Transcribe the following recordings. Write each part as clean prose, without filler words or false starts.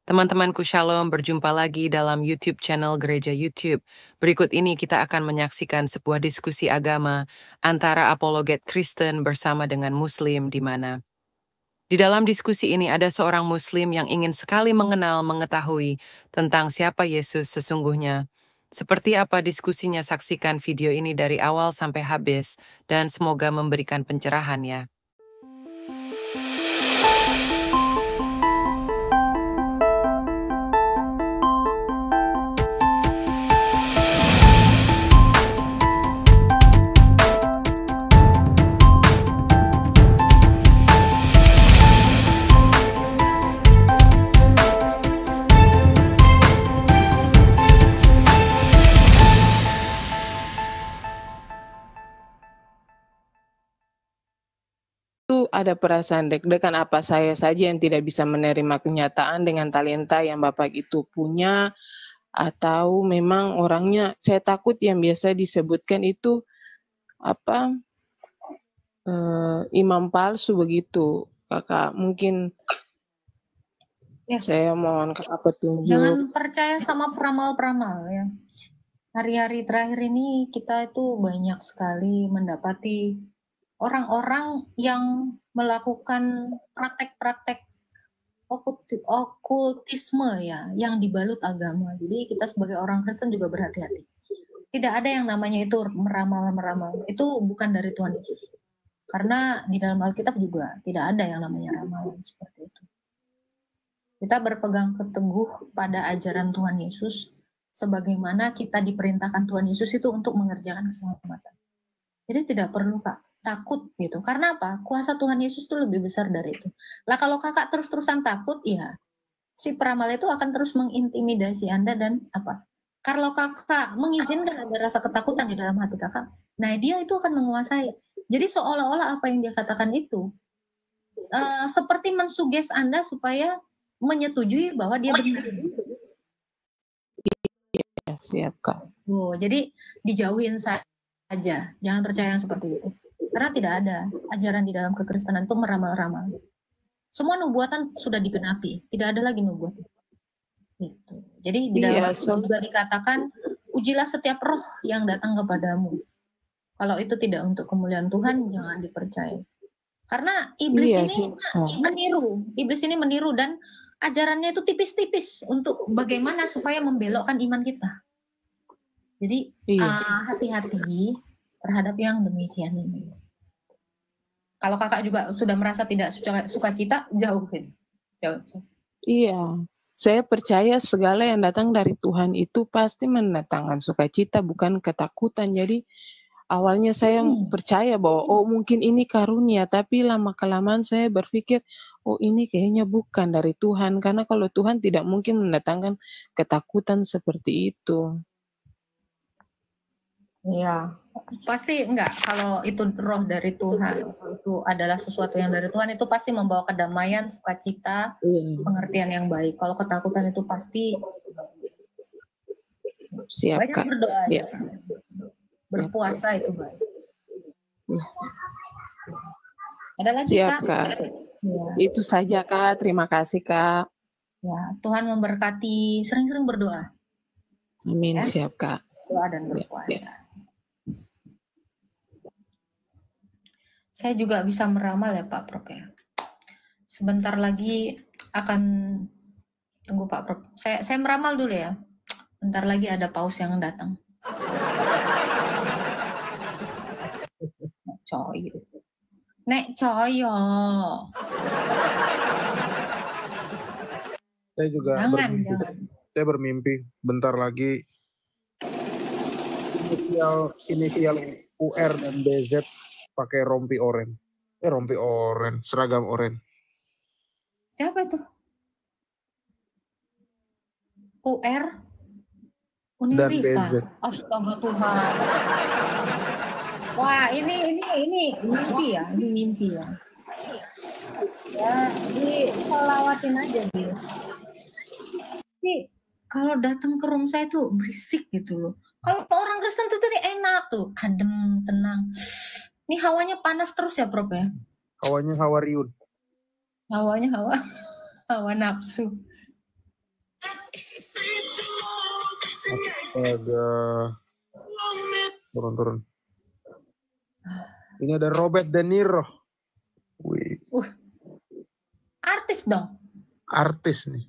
Teman-temanku Shalom, berjumpa lagi dalam YouTube channel Gereja YouTube. Berikut ini kita akan menyaksikan sebuah diskusi agama antara apologet Kristen bersama dengan Muslim di mana di dalam diskusi ini ada seorang Muslim yang ingin sekali mengetahui tentang siapa Yesus sesungguhnya. Seperti apa diskusinya, saksikan video ini dari awal sampai habis dan semoga memberikan pencerahan ya. Itu ada perasaan deg-degan, apa saya saja yang tidak bisa menerima kenyataan dengan talenta yang Bapak itu punya, atau memang orangnya saya takut yang biasa disebutkan itu apa, imam palsu begitu, Kakak. Mungkin Ya. saya mohon Kakak petunjuk. Jangan percaya sama peramal-peramal ya. Hari-hari terakhir ini kita itu banyak sekali mendapati orang-orang yang melakukan praktek-praktek okultisme ya, yang dibalut agama. Jadi kita sebagai orang Kristen juga berhati-hati. Tidak ada yang namanya itu meramal-meramal. Itu bukan dari Tuhan Yesus. Karena di dalam Alkitab juga tidak ada yang namanya ramalan seperti itu. Kita berpegang teguh pada ajaran Tuhan Yesus, sebagaimana kita diperintahkan Tuhan Yesus itu untuk mengerjakan keselamatan. Jadi tidak perlu Kak takut gitu. Karena apa? Kuasa Tuhan Yesus itu lebih besar dari itu. Lah kalau Kakak terus-terusan takut, ya si peramal itu akan terus mengintimidasi Anda dan apa? Kalau Kakak mengizinkan ada rasa ketakutan di dalam hati Kakak, nah dia itu akan menguasai. Jadi seolah-olah apa yang dia katakan itu seperti mensuges Anda supaya menyetujui bahwa dia benar. Ya, siap Kak. Jadi dijauhin saja, jangan percaya yang seperti itu. Karena tidak ada ajaran di dalam kekristenan itu meramal-ramal. Semua nubuatan sudah digenapi, tidak ada lagi nubuatan. Gitu. Jadi di dalam juga dikatakan, ujilah setiap roh yang datang kepadamu. Kalau itu tidak untuk kemuliaan Tuhan, jangan dipercaya. Karena iblis ini meniru dan ajarannya itu tipis-tipis untuk bagaimana supaya membelokkan iman kita. Jadi hati-hati terhadap yang demikian ini. Kalau Kakak juga sudah merasa tidak sukacita, jauhin. Iya, saya percaya segala yang datang dari Tuhan itu pasti mendatangkan sukacita, bukan ketakutan. Jadi awalnya saya percaya bahwa mungkin ini karunia, tapi lama-kelamaan saya berpikir ini kayaknya bukan dari Tuhan, karena kalau Tuhan tidak mungkin mendatangkan ketakutan seperti itu. Iya, pasti enggak. Kalau itu roh dari Tuhan, itu adalah sesuatu yang dari Tuhan, itu pasti membawa kedamaian, sukacita, pengertian yang baik. Kalau ketakutan itu pasti siap, banyak Kak. berdoa aja. Ya. Berpuasa itu baik. Ya. Ada lagi siap, Kak? Kak. Ya. Itu saja Kak. Terima kasih Kak. Ya, Tuhan memberkati. Sering-sering berdoa. Amin. Ya. Siap Kak. Doa dan berpuasa. Ya. Saya juga bisa meramal ya Pak Prof ya. Sebentar lagi akan tunggu Pak Prof. Saya meramal dulu ya. Bentar lagi ada paus yang datang. Nek coyo. Saya juga saya bermimpi bentar lagi inisial UR dan BZ pakai rompi oren. Seragam oren. Siapa itu? UR dan BZ. Astaga Tuhan. Wah, ini mimpi ya, Ya, diselawatin aja gitu. Jadi kalau datang ke room saya tuh berisik gitu loh. Kalau orang Kristen tuh enak tuh, adem, tenang. Ini hawanya panas terus ya, Prof ya? Hawanya hawariun. Hawa nafsu. Astaga. Turun. Ini ada Robert De Niro. Wih. Artis dong. Artis nih.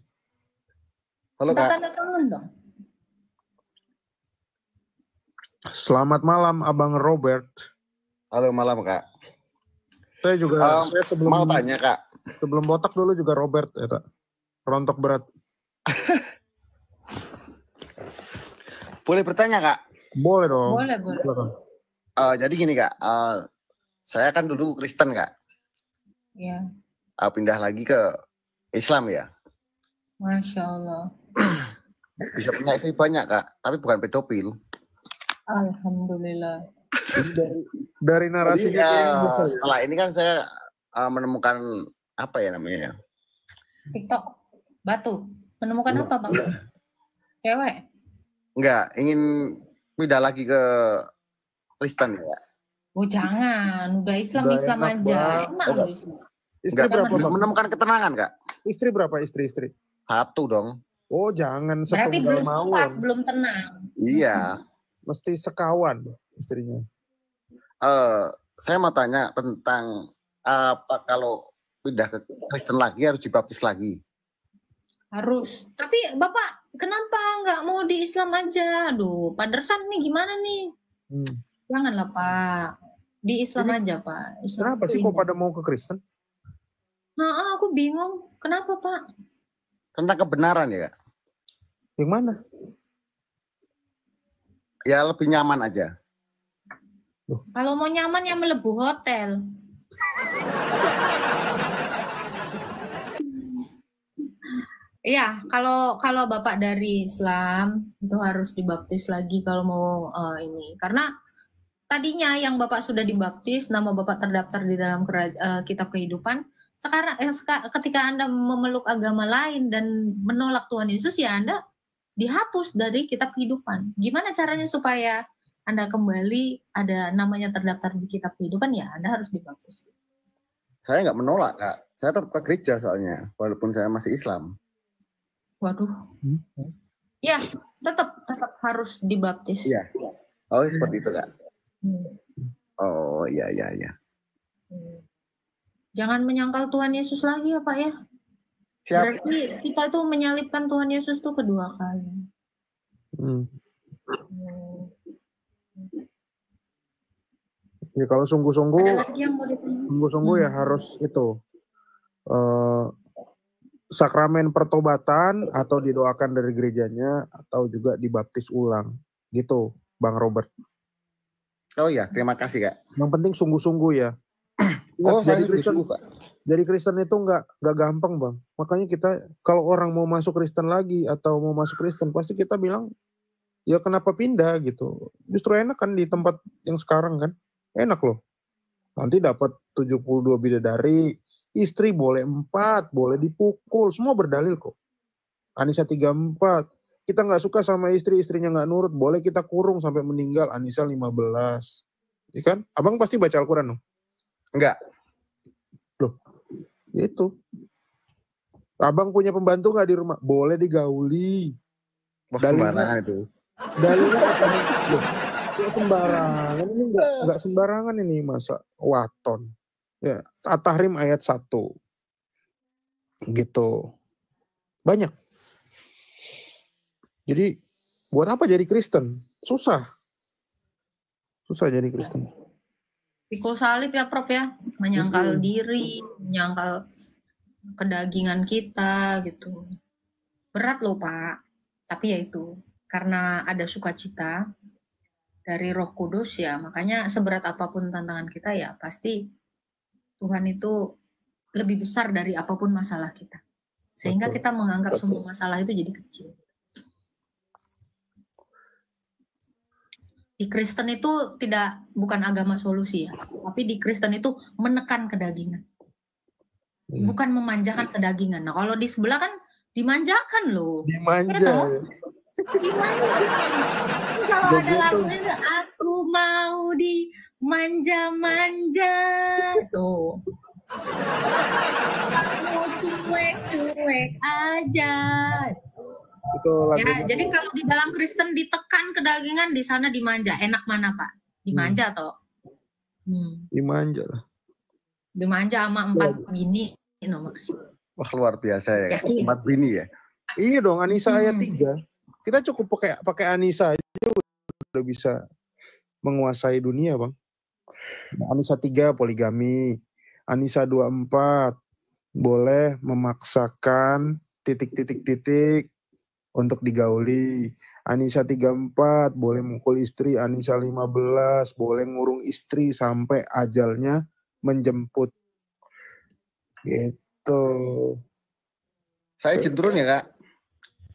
Halo Kak. Tanda tangan dong. Selamat malam Abang Robert. Halo malam Kak. Saya juga mau tanya Kak. Sebelum botak dulu juga Robert ya Kak. Rontok berat. Boleh bertanya Kak? Boleh dong. Boleh. Jadi gini Kak, saya kan dulu Kristen Kak. Ya. Pindah lagi ke Islam ya. Masya Allah. Bisa punya istri banyak Kak, tapi bukan pedofil. Alhamdulillah. Dari narasinya setelah ini kan saya menemukan apa ya namanya? TikTok. Batu. Menemukan apa Bang? Cewek? Enggak, ingin pindah lagi ke Kristen ya. Oh jangan, udah Islam aja. Enak loh Islam. Istri berapa? Menemukan ketenangan Kak. Istri berapa istri? 1 dong. Oh jangan berarti belum tepat, belum tenang. Iya. Mesti sekawan istrinya. Saya mau tanya tentang apa kalau pindah ke Kristen lagi harus dibaptis lagi? Harus. Tapi Bapak kenapa nggak mau di Islam aja? Aduh, Pak Dersan nih gimana nih? Janganlah Pak. Di Islam aja Pak. Islam kenapa sih kok pada mau ke Kristen? Nah, aku bingung. Kenapa Pak? Tentang kebenaran ya Kak? Yang mana? Ya lebih nyaman aja. Kalau mau nyaman ya melebu hotel. Iya, kalau Bapak dari Islam itu harus dibaptis lagi kalau mau ini. Karena tadinya yang Bapak sudah dibaptis, nama Bapak terdaftar di dalam kitab kehidupan. Sekarang ketika Anda memeluk agama lain dan menolak Tuhan Yesus, ya Anda dihapus dari kitab kehidupan. Gimana caranya supaya Anda kembali ada namanya terdaftar di kitab kehidupan? Ya Anda harus dibaptis. Saya nggak menolak Kak. Saya tetap ke gereja soalnya, walaupun saya masih Islam. Waduh. Ya, tetap harus dibaptis. Iya. Oh, seperti itu Kak. Oh, iya. Jangan menyangkal Tuhan Yesus lagi ya Pak ya. Berarti kita tuh menyalibkan Tuhan Yesus tuh kedua kali. Ya kalau sungguh-sungguh ya harus itu sakramen pertobatan atau didoakan dari gerejanya atau juga dibaptis ulang gitu Bang Robert. Oh ya, terima kasih Kak. Yang penting sungguh-sungguh ya. Jadi Kristen, jadi Kristen itu nggak gampang Bang. Makanya kita kalau orang mau masuk Kristen lagi atau mau masuk Kristen pasti kita bilang ya kenapa pindah gitu. Justru enak kan di tempat yang sekarang kan. Enak loh. Nanti dapat 72 bidadari, istri boleh 4, boleh dipukul, semua berdalil kok. Anissa 34. Kita nggak suka sama istri, istrinya nggak nurut, boleh kita kurung sampai meninggal. Anissa 15. Ya kan? Abang pasti baca Al-Quran dong? Enggak. Loh, itu. Abang punya pembantu nggak di rumah? Boleh digauli. Sembarangan itu. Dalilnya loh, sembarangan ini nggak sembarangan ini masa waton. Ya, At-Tahrim ayat 1. Gitu. Banyak. Jadi buat apa jadi Kristen? Susah jadi Kristen. Pikul salib ya Prof ya, menyangkal diri, menyangkal kedagingan kita gitu. Berat loh Pak, tapi ya itu karena ada sukacita dari Roh Kudus ya, makanya seberat apapun tantangan kita ya pasti Tuhan itu lebih besar dari apapun masalah kita. Sehingga kita menganggap semua masalah itu jadi kecil. Di Kristen itu bukan agama solusi ya, tapi di Kristen itu menekan kedagingan. Bukan memanjakan kedagingan. Nah, kalau di sebelah kan dimanjakan loh. Dimanja. Kalau ada lagunya itu, aku mau dimanja-manja tuh. Kamu cuek-cuek aja. Itu lagunya. Ya, jadi kalau di dalam Kristen ditekan kedagingan, di sana dimanja. Enak mana Pak? Dimanja toh? Dimanja lah. Dimanja sama 4 bini, no maksud. Wah luar biasa ya. Yakin. 4 bini ya. Iya dong, Anissa ayat 3. Kita cukup pakai Anissa aja udah bisa menguasai dunia, Bang. Anissa 3 poligami. Anissa 24 boleh memaksakan titik untuk digauli. Anissa 34 boleh mukul istri. Anissa 15 boleh ngurung istri sampai ajalnya menjemput. Gitu. Saya izin turun ya Kak.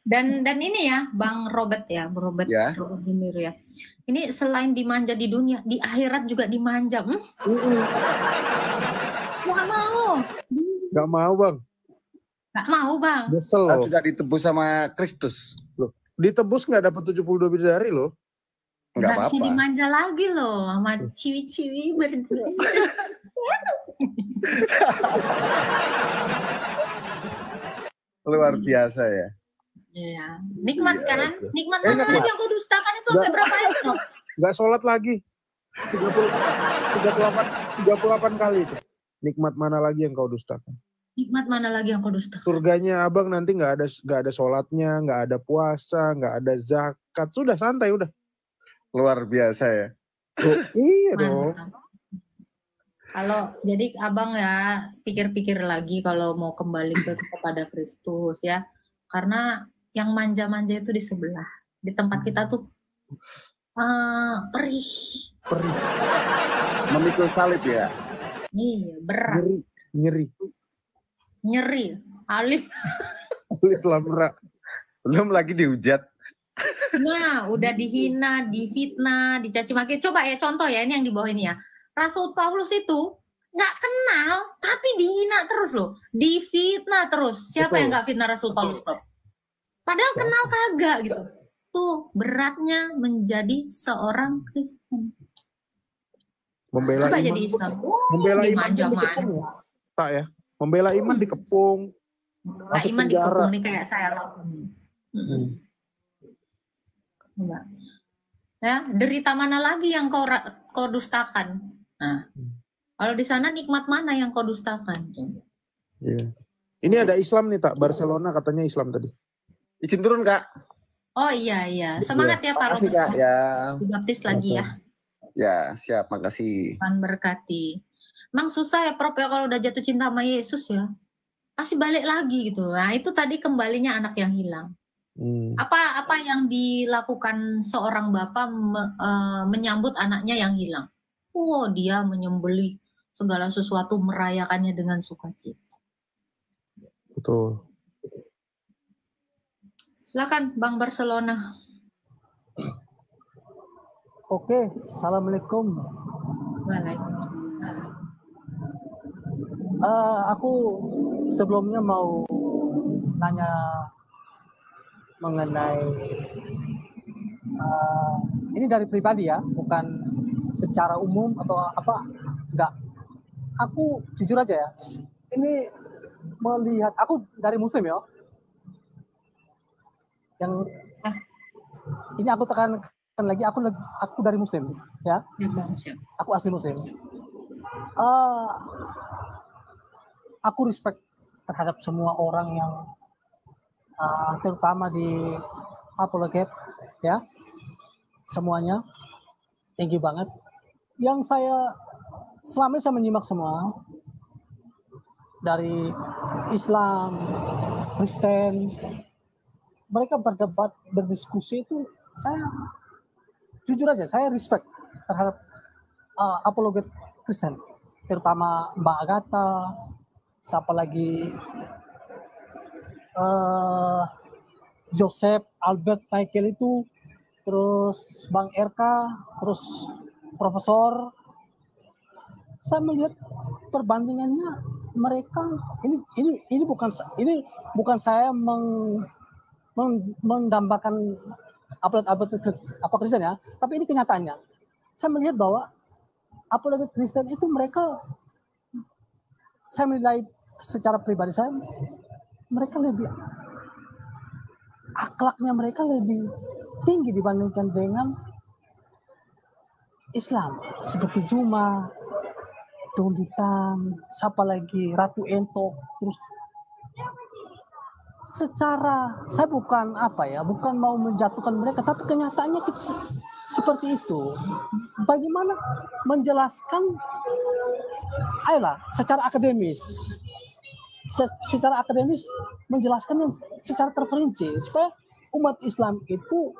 Dan ini ya, Bang Robert ya, Robert Dimir ya. Ini selain dimanja di dunia, di akhirat juga dimanja. Gak mau. Gak mau Bang. Gak mau Bang. Nyesel loh. Sudah ditebus sama Kristus. Loh. Ditebus gak dapat 72 bidadari loh. Enggak Bisa apa-apa. dimanja lagi loh sama ciwi-ciwi berdua. Luar biasa ya. Iya. Nikmat kan? Nikmat Enak, mana lagi yang kau dustakan itu sampai berapa ayat loh? Gak sholat lagi. 38 kali itu. Nikmat mana lagi yang kau dustakan? Nikmat mana lagi yang kau dustakan? Surganya abang nanti nggak ada sholatnya, nggak ada puasa, nggak ada zakat, sudah santai udah. Luar biasa ya. Iya dong. Kalau jadi abang ya pikir-pikir lagi kalau mau kembali kepada Kristus ya, karena yang manja-manja itu di sebelah, di tempat kita tuh perih. Memikul salib ya. Iya, berat. Nyeri. Alif. Alif lam ra. Belum lagi dihujat. Nah, udah dihina, difitnah, dicaci maki. Coba ya contoh ya, ini yang di bawah ini ya. Rasul Paulus itu nggak kenal, tapi dihina terus loh, difitnah terus. Siapa yang nggak fitnah Rasul Paulus? Padahal kenal kagak gitu. Tuh beratnya menjadi seorang Kristen. Membela Coba iman. jadi Islam. Membela iman Dimanja-manja. Tak ya. Membela iman dikepung. Nah, iman dikepung nih kayak saya lakukan. Enggak. Ya, derita mana lagi yang kau dustakan? Nah, kalau di sana nikmat mana yang kau dustakan? Iya. Ini ada Islam nih tak, Barcelona katanya Islam tadi. Izin turun Kak. Oh iya. Semangat ya Pak Makasih Kak ya. Dibaptis lagi ya. Ya siap, makasih. Tuhan berkati. Emang susah ya Prof ya kalau udah jatuh cinta sama Yesus ya. Pasti balik lagi gitu. Nah itu tadi kembalinya anak yang hilang. Apa yang dilakukan seorang bapak menyambut anaknya yang hilang? Dia menyembelih segala sesuatu, merayakannya dengan sukacita. Betul. Silakan Bang Barcelona. Oke, assalamualaikum. Waalaikumsalam. Aku sebelumnya mau nanya mengenai ini dari pribadi ya, bukan secara umum atau apa, enggak. Aku jujur aja ya, ini melihat, aku dari Muslim ya, yang ini aku tekankan lagi, aku dari Muslim ya, aku asli Muslim. Aku respect terhadap semua orang yang terutama di apologet ya, semuanya thank you banget. Yang selama ini saya menyimak semua dari Islam, Kristen, mereka berdebat, berdiskusi itu, saya jujur aja saya respect terhadap apologet Kristen, terutama Mbak Agatha, siapa lagi, Joseph Albert Michael itu, terus Bang RK, terus Profesor. Saya melihat perbandingannya mereka ini bukan saya mendambakan apologet apa Kristen ya, tapi ini kenyataannya. Saya melihat bahwa apologet Kristen itu mereka, saya menilai secara pribadi saya, mereka lebih akhlaknya mereka lebih tinggi dibandingkan dengan Islam, seperti Juma, Donditan, siapa lagi, Ratu Entok, terus secara saya bukan bukan mau menjatuhkan mereka, tapi kenyataannya seperti itu. Bagaimana menjelaskan, ayolah secara akademis, menjelaskan yang secara terperinci supaya umat Islam itu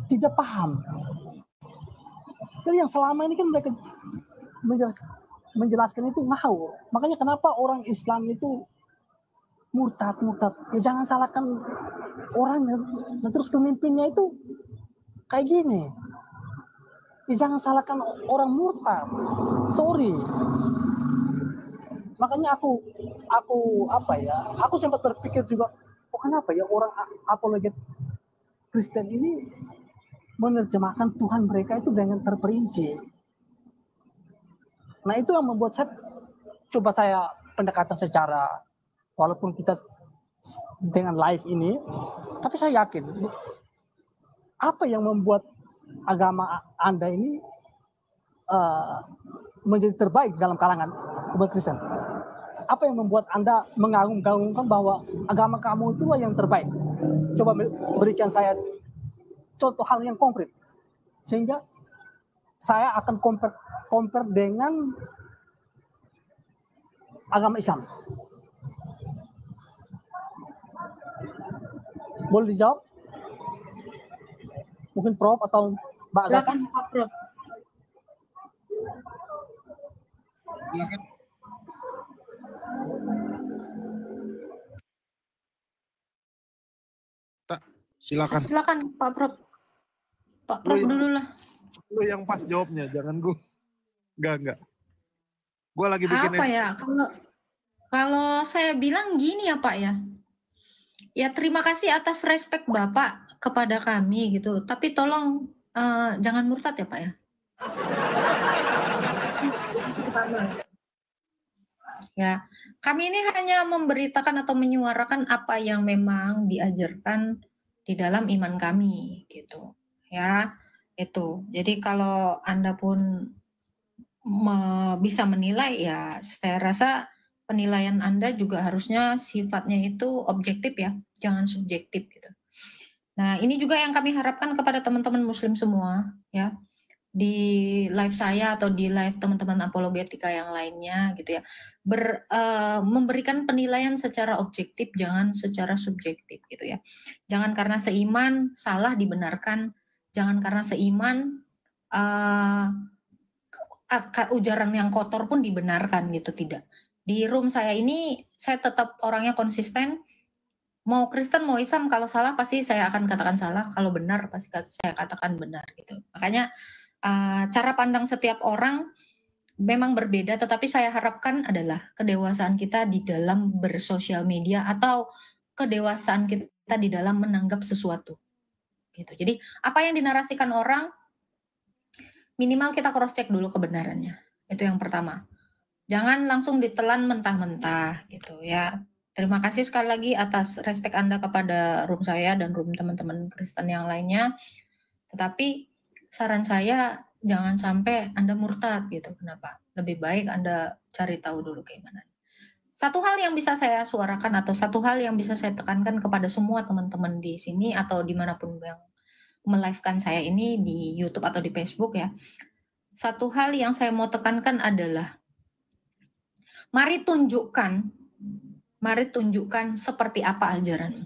tidak paham. Jadi yang selama ini kan mereka menjelaskan itu ngawur. Makanya kenapa orang Islam itu murtad. Ya jangan salahkan orangnya, dan terus pemimpinnya itu kayak gini. Ya jangan salahkan orang murtad. Sorry. Makanya aku sempat berpikir juga, kenapa ya orang apologet Kristen ini menerjemahkan Tuhan mereka itu dengan terperinci. Nah itu yang membuat saya pendekatan secara, walaupun kita dengan live ini, tapi saya yakin apa yang membuat agama Anda ini menjadi terbaik dalam kalangan umat Kristen. Apa yang membuat Anda mengagung-agungkan bahwa agama kamu itulah yang terbaik? Coba berikan saya contoh hal yang konkret, sehingga saya akan compare dengan agama Islam. Boleh dijawab? Mungkin Prof atau Mbak Agatha? Silakan Pak Prof. Silakan. Silakan Pak Prof. Pak Prof dulu lah. Lu yang pas jawabnya, jangan gue. Enggak. Gue lagi bikin apa ya? Kalau saya bilang gini ya Pak ya. Ya terima kasih atas respek Bapak kepada kami gitu. Tapi tolong jangan murtad ya Pak ya. Ya, kami ini hanya memberitakan atau menyuarakan apa yang memang diajarkan di dalam iman kami gitu. Ya, itu. Jadi kalau Anda pun bisa menilai, ya saya rasa penilaian Anda juga harusnya sifatnya itu objektif ya, jangan subjektif gitu. Nah, ini juga yang kami harapkan kepada teman-teman muslim semua ya. Di live saya atau di live teman-teman apologetika yang lainnya gitu ya. Memberikan penilaian secara objektif, jangan secara subjektif gitu ya. Jangan karena seiman salah dibenarkan, jangan karena seiman ujaran yang kotor pun dibenarkan gitu, tidak. Di room saya ini saya tetap orangnya konsisten. Mau Kristen mau Islam, kalau salah pasti saya akan katakan salah, kalau benar pasti saya katakan benar gitu. Makanya cara pandang setiap orang memang berbeda, tetapi saya harapkan adalah kedewasaan kita di dalam bersosial media atau kedewasaan kita di dalam menanggap sesuatu. Gitu. Jadi apa yang dinarasikan orang, minimal kita cross check dulu kebenarannya. Itu yang pertama. Jangan langsung ditelan mentah-mentah gitu ya. Terima kasih sekali lagi atas respek Anda kepada room saya dan room teman-teman Kristen yang lainnya. Tetapi saran saya jangan sampai Anda murtad gitu. Kenapa? Lebih baik Anda cari tahu dulu gimana. Satu hal yang bisa saya suarakan atau satu hal yang bisa saya tekankan kepada semua teman-teman di sini atau dimanapun yang melive-kan saya ini di YouTube atau di Facebook ya. Satu hal yang saya mau tekankan adalah mari tunjukkan seperti apa ajaranmu.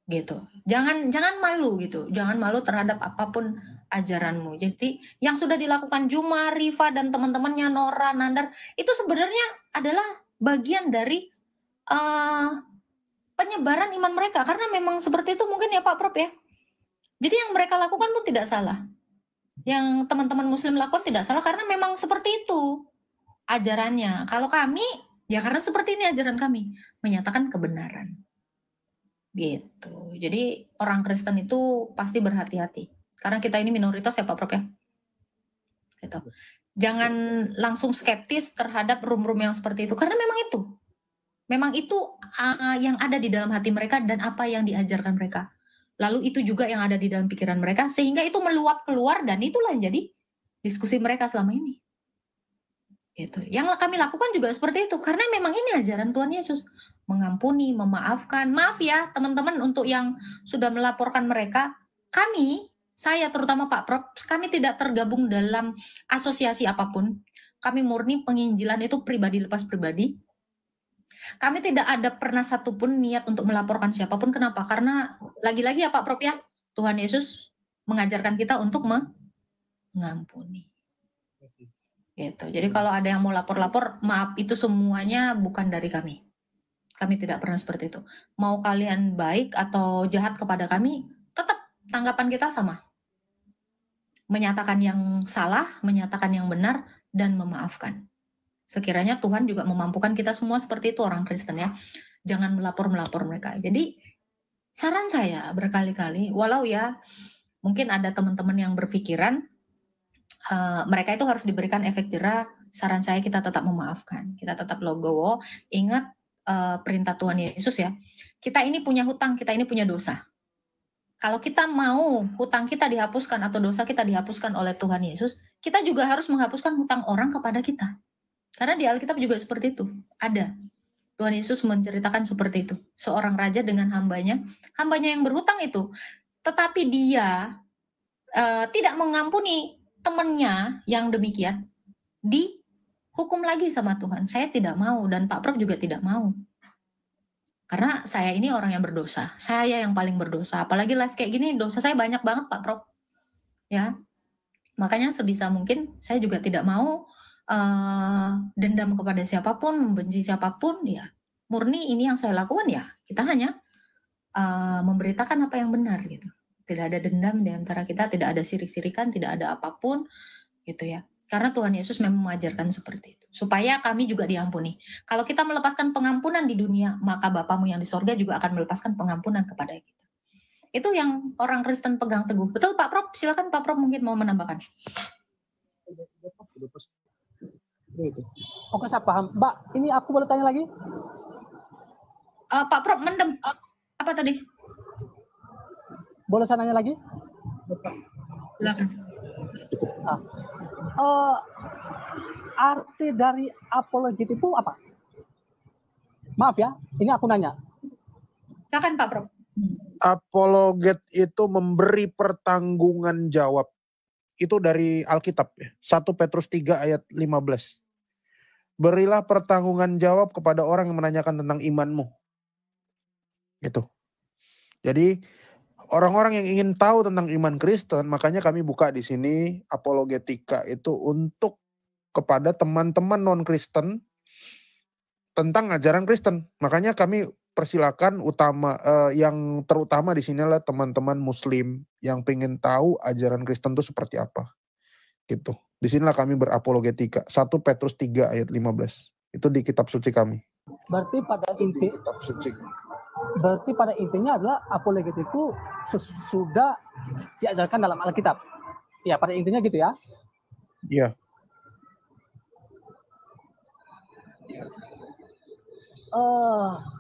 Gitu. Jangan malu gitu. Jangan malu terhadap apapun ajaranmu. Jadi yang sudah dilakukan Juma, Rifa dan teman-temannya Nora, Nandar itu sebenarnya adalah bagian dari penyebaran iman mereka, karena memang seperti itu mungkin ya Pak Prof ya. Jadi yang mereka lakukan pun tidak salah. Yang teman-teman muslim lakukan tidak salah karena memang seperti itu ajarannya. Kalau kami ya karena seperti ini ajaran kami, menyatakan kebenaran. Gitu. Jadi orang Kristen itu pasti berhati-hati. Karena kita ini minoritas ya Pak Prof ya. Gitu. Jangan langsung skeptis terhadap room-room yang seperti itu. Karena memang itu Memang itu yang ada di dalam hati mereka dan apa yang diajarkan mereka. Lalu itu juga yang ada di dalam pikiran mereka, sehingga itu meluap keluar dan itulah yang jadi diskusi mereka selama ini. Gitu. Yang kami lakukan juga seperti itu, karena memang ini ajaran Tuhan Yesus. Mengampuni, memaafkan. Maaf ya teman-teman untuk yang sudah melaporkan mereka, saya terutama Pak Prof, kami tidak tergabung dalam asosiasi apapun. Kami murni penginjilan itu pribadi lepas pribadi. Kami tidak ada pernah satupun niat untuk melaporkan siapapun. Kenapa? Karena lagi-lagi ya Pak Prof ya, Tuhan Yesus mengajarkan kita untuk mengampuni. Gitu. Jadi kalau ada yang mau lapor-lapor, maaf, itu semuanya bukan dari kami. Kami tidak pernah seperti itu. Mau kalian baik atau jahat kepada kami, tetap tanggapan kita sama. Menyatakan yang salah, menyatakan yang benar, dan memaafkan. Sekiranya Tuhan juga memampukan kita semua seperti itu orang Kristen ya. Jangan melapor-melapor mereka. Jadi saran saya berkali-kali, walau ya mungkin ada teman-teman yang berpikiran mereka itu harus diberikan efek jera, saran saya kita tetap memaafkan. Kita tetap legowo, ingat perintah Tuhan Yesus ya. Kita ini punya hutang, kita ini punya dosa. Kalau kita mau hutang kita dihapuskan atau dosa kita dihapuskan oleh Tuhan Yesus, kita juga harus menghapuskan hutang orang kepada kita. Karena di Alkitab juga seperti itu. Ada. Tuhan Yesus menceritakan seperti itu. Seorang raja dengan hambanya yang berhutang itu. Tetapi dia tidak mengampuni temannya yang demikian. Dihukum lagi sama Tuhan. Saya tidak mau dan Pak Prof juga tidak mau. Karena saya ini orang yang berdosa. Saya yang paling berdosa. Apalagi live kayak gini, dosa saya banyak banget Pak Prof. Ya. Makanya sebisa mungkin saya juga tidak mau dendam kepada siapapun, membenci siapapun, ya murni ini yang saya lakukan ya, kita hanya memberitakan apa yang benar gitu. Tidak ada dendam di antara kita, tidak ada sirik-sirikan, tidak ada apapun gitu ya. Karena Tuhan Yesus memang mengajarkan seperti itu, supaya kami juga diampuni. Kalau kita melepaskan pengampunan di dunia, maka Bapamu yang di sorga juga akan melepaskan pengampunan kepada kita. Itu yang orang Kristen pegang teguh. Betul Pak Prof? Silakan Pak Prof mungkin mau menambahkan. Itu. Oke, saya paham. Mbak, ini aku boleh tanya lagi? Pak Prof, mendem. Apa tadi? Boleh saya nanya lagi? Silakan. Arti dari apologet itu apa? Maaf ya, ini aku nanya. Silakan Pak Prof. Apologet itu memberi pertanggungan jawab. Itu dari Alkitab ya. 1 Petrus 3 ayat 15. Berilah pertanggungan jawab kepada orang yang menanyakan tentang imanmu. Gitu. Jadi orang-orang yang ingin tahu tentang iman Kristen, makanya kami buka di sini apologetika itu untuk kepada teman-teman non-Kristen tentang ajaran Kristen. Makanya kami persilakan yang terutama di sini adalah teman-teman Muslim yang pengen tahu ajaran Kristen itu seperti apa. Gitu. Di sinilah kami berapologetika. 1 Petrus 3 ayat 15. Itu di kitab suci kami. Berarti pada intinya adalah apologet itu sudah diajarkan dalam Alkitab. Ya, pada intinya gitu ya. Iya.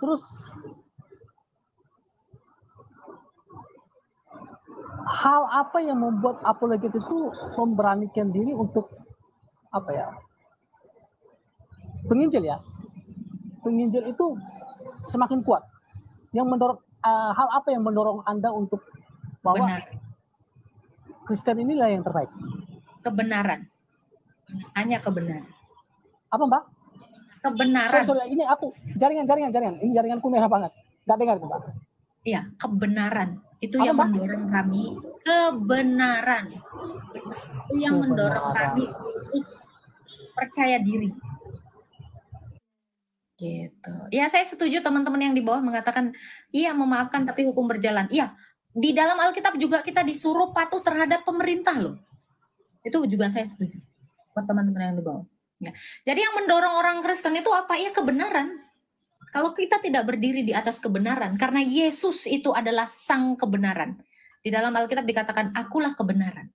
Terus hal apa yang membuat apologet itu memberanikan diri untuk penginjil ya? Penginjil itu semakin kuat. Yang mendorong hal apa yang mendorong Anda untuk bahwa Benar. Kristen inilah yang terbaik? Kebenaran. Hanya kebenaran. Apa Mbak? Kebenaran. Sorry, ini aku jaringan. Ini jaringanku merah banget. Gak dengar Mbak. Iya, kebenaran. Itu Apa, yang Mbak? mendorong kami. Kebenaran. Itu yang mendorong kami untuk percaya diri. Gitu. Ya, saya setuju teman-teman yang di bawah mengatakan, iya memaafkan tapi hukum berjalan. Iya, di dalam Alkitab juga kita disuruh patuh terhadap pemerintah loh. Itu juga saya setuju. Buat teman-teman yang di bawah. Ya. Jadi yang mendorong orang Kristen itu apa? Ya kebenaran. Kalau kita tidak berdiri di atas kebenaran, karena Yesus itu adalah sang kebenaran. Di dalam Alkitab dikatakan, akulah kebenaran.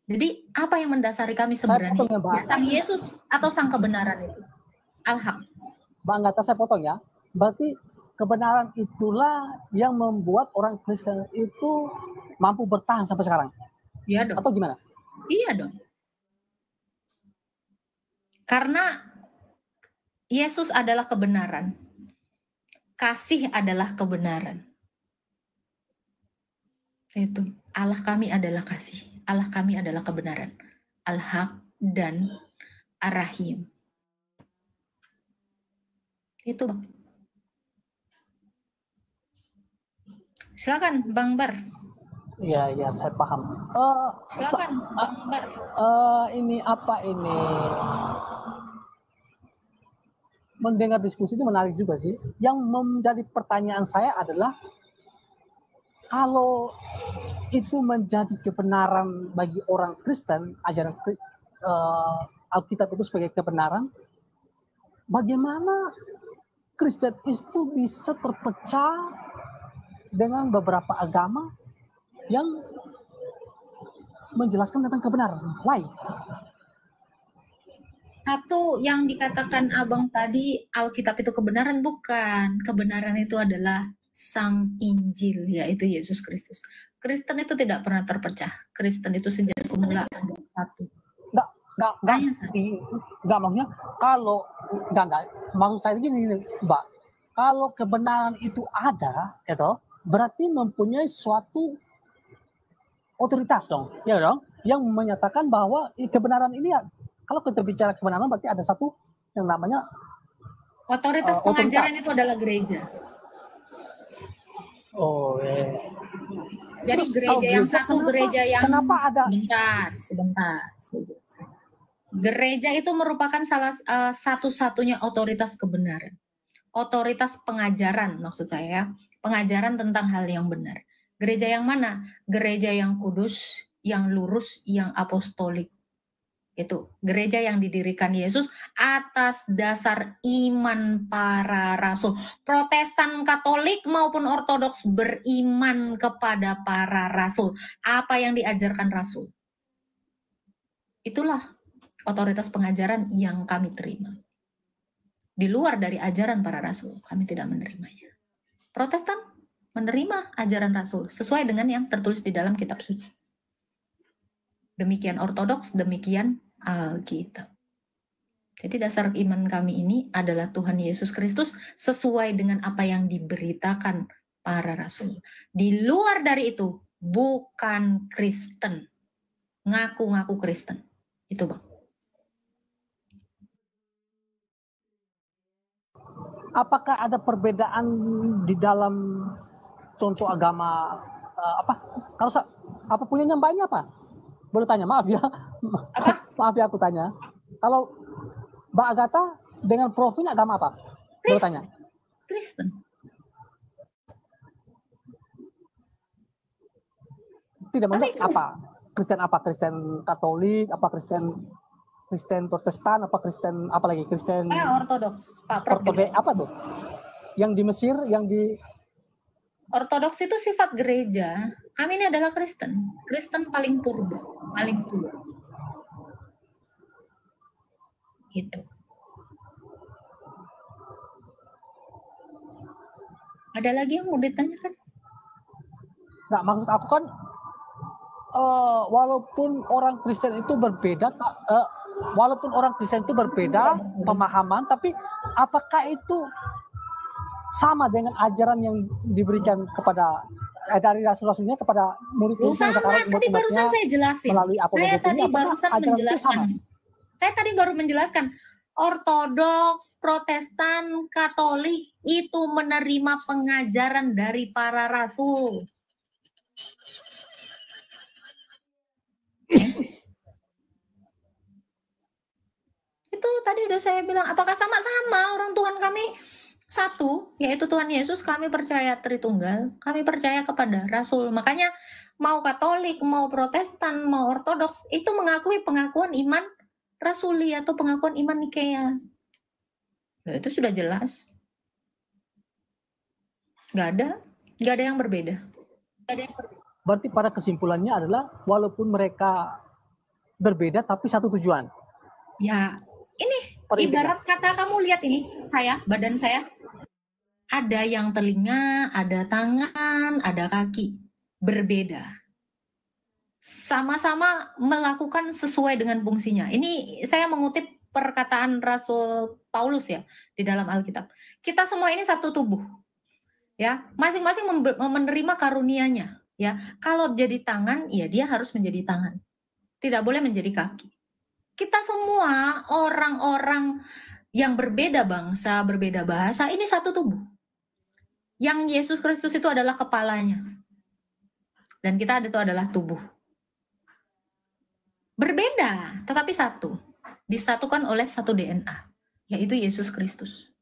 Jadi apa yang mendasari kami sebenarnya? Ya, sang Yesus atau sang kebenaran itu? Al-Haq. Bang Gata, saya potong ya. Berarti kebenaran itulah yang membuat orang Kristen itu mampu bertahan sampai sekarang. Iya dong. Atau gimana? Iya dong. Karena Yesus adalah kebenaran. Kasih adalah kebenaran. Itu. Allah kami adalah kasih. Allah kami adalah kebenaran. Al-Haq dan Ar-Rahim. Itu, Bang. Silakan, Bang Bar. Iya, saya paham. Silakan, Bang Bar. Ini apa ini? Mendengar diskusi itu menarik juga sih. Yang menjadi pertanyaan saya adalah, kalau itu menjadi kebenaran bagi orang Kristen, ajaran Alkitab itu sebagai kebenaran, bagaimana Kristen itu bisa terpecah dengan beberapa agama yang menjelaskan tentang kebenaran? Why? Satu yang dikatakan Abang tadi, Alkitab itu kebenaran, bukan. Kebenaran itu adalah Sang Injil, yaitu Yesus Kristus. Kristen itu tidak pernah terpecah. Kristen itu sejak semula ada satu. Enggak, maksudnya kalau enggak, maksud saya gini, Mbak. Kalau kebenaran itu ada, itu berarti mempunyai suatu otoritas dong, ya dong, yang menyatakan bahwa kebenaran ini, kalau kita bicara kebenaran berarti ada satu yang namanya otoritas pengajaran itu adalah gereja. Oh, iya. Jadi Terus, gereja yang satu, gereja yang kenapa ada? Sebentar. Gereja itu merupakan salah satu-satunya otoritas kebenaran. Otoritas pengajaran maksud saya, pengajaran tentang hal yang benar. Gereja yang mana? Gereja yang kudus, yang lurus, yang apostolik. Itu gereja yang didirikan Yesus atas dasar iman para rasul. Protestan, Katolik maupun Ortodoks beriman kepada para rasul. Apa yang diajarkan rasul? Itulah otoritas pengajaran yang kami terima. Di luar dari ajaran para rasul, kami tidak menerimanya. Protestan menerima ajaran rasul sesuai dengan yang tertulis di dalam kitab suci. Demikian Ortodoks, demikian Alkitab. Jadi dasar iman kami ini adalah Tuhan Yesus Kristus sesuai dengan apa yang diberitakan para rasul. Di luar dari itu, bukan Kristen. Ngaku-ngaku Kristen. Itu, Bang. Apakah ada perbedaan di dalam contoh agama Kalau apa punyanya Mbaknya apa? Boleh tanya, maaf ya. Maaf ya aku tanya. Kalau Mbak Agatha dengan Prof ini agama apa? Boleh tanya. Kristen. Tidak maksudnya apa? Kristen apa? Kristen Katolik, apa Kristen Protestan, apa Kristen apa lagi? Kristen Ortodoks. Ortodoks apa tuh? Yang di Mesir, yang di Ortodoks itu sifat gereja. Kami ini adalah Kristen. Kristen paling purba, paling tua. Gitu. Ada lagi yang mau ditanyakan? Nggak, maksud aku kan walaupun orang Kristen itu berbeda, pemahaman, tapi apakah itu sama dengan ajaran yang diberikan kepada dari rasul-rasulnya kepada murid-muridnya sekarang? Tadi barusan saya jelasin. Saya tadi baru menjelaskan. Ortodoks, Protestan, Katolik itu menerima pengajaran dari para rasul. Itu tadi udah saya bilang, apakah sama-sama orang Tuhan kami satu, yaitu Tuhan Yesus. Kami percaya Tritunggal, kami percaya kepada Rasul. Makanya mau Katolik, mau Protestan, mau Ortodoks, itu mengakui pengakuan iman Rasuli atau pengakuan iman Nikea. Nah, itu sudah jelas. Gak ada yang berbeda. Berarti pada kesimpulannya adalah walaupun mereka berbeda tapi satu tujuan. Ya, ini Ibarat kata kamu lihat ini, badan saya, ada yang telinga, ada tangan, ada kaki, berbeda. Sama-sama melakukan sesuai dengan fungsinya. Ini saya mengutip perkataan Rasul Paulus ya di dalam Alkitab. Kita semua ini satu tubuh. Ya, masing-masing menerima karunia-Nya, ya. Kalau jadi tangan, ya dia harus menjadi tangan. Tidak boleh menjadi kaki. Kita semua orang-orang yang berbeda bangsa, berbeda bahasa, ini satu tubuh. Yang Yesus Kristus itu adalah kepalanya. Dan kita itu adalah tubuh. Berbeda, tetapi satu. Disatukan oleh satu DNA, yaitu Yesus Kristus.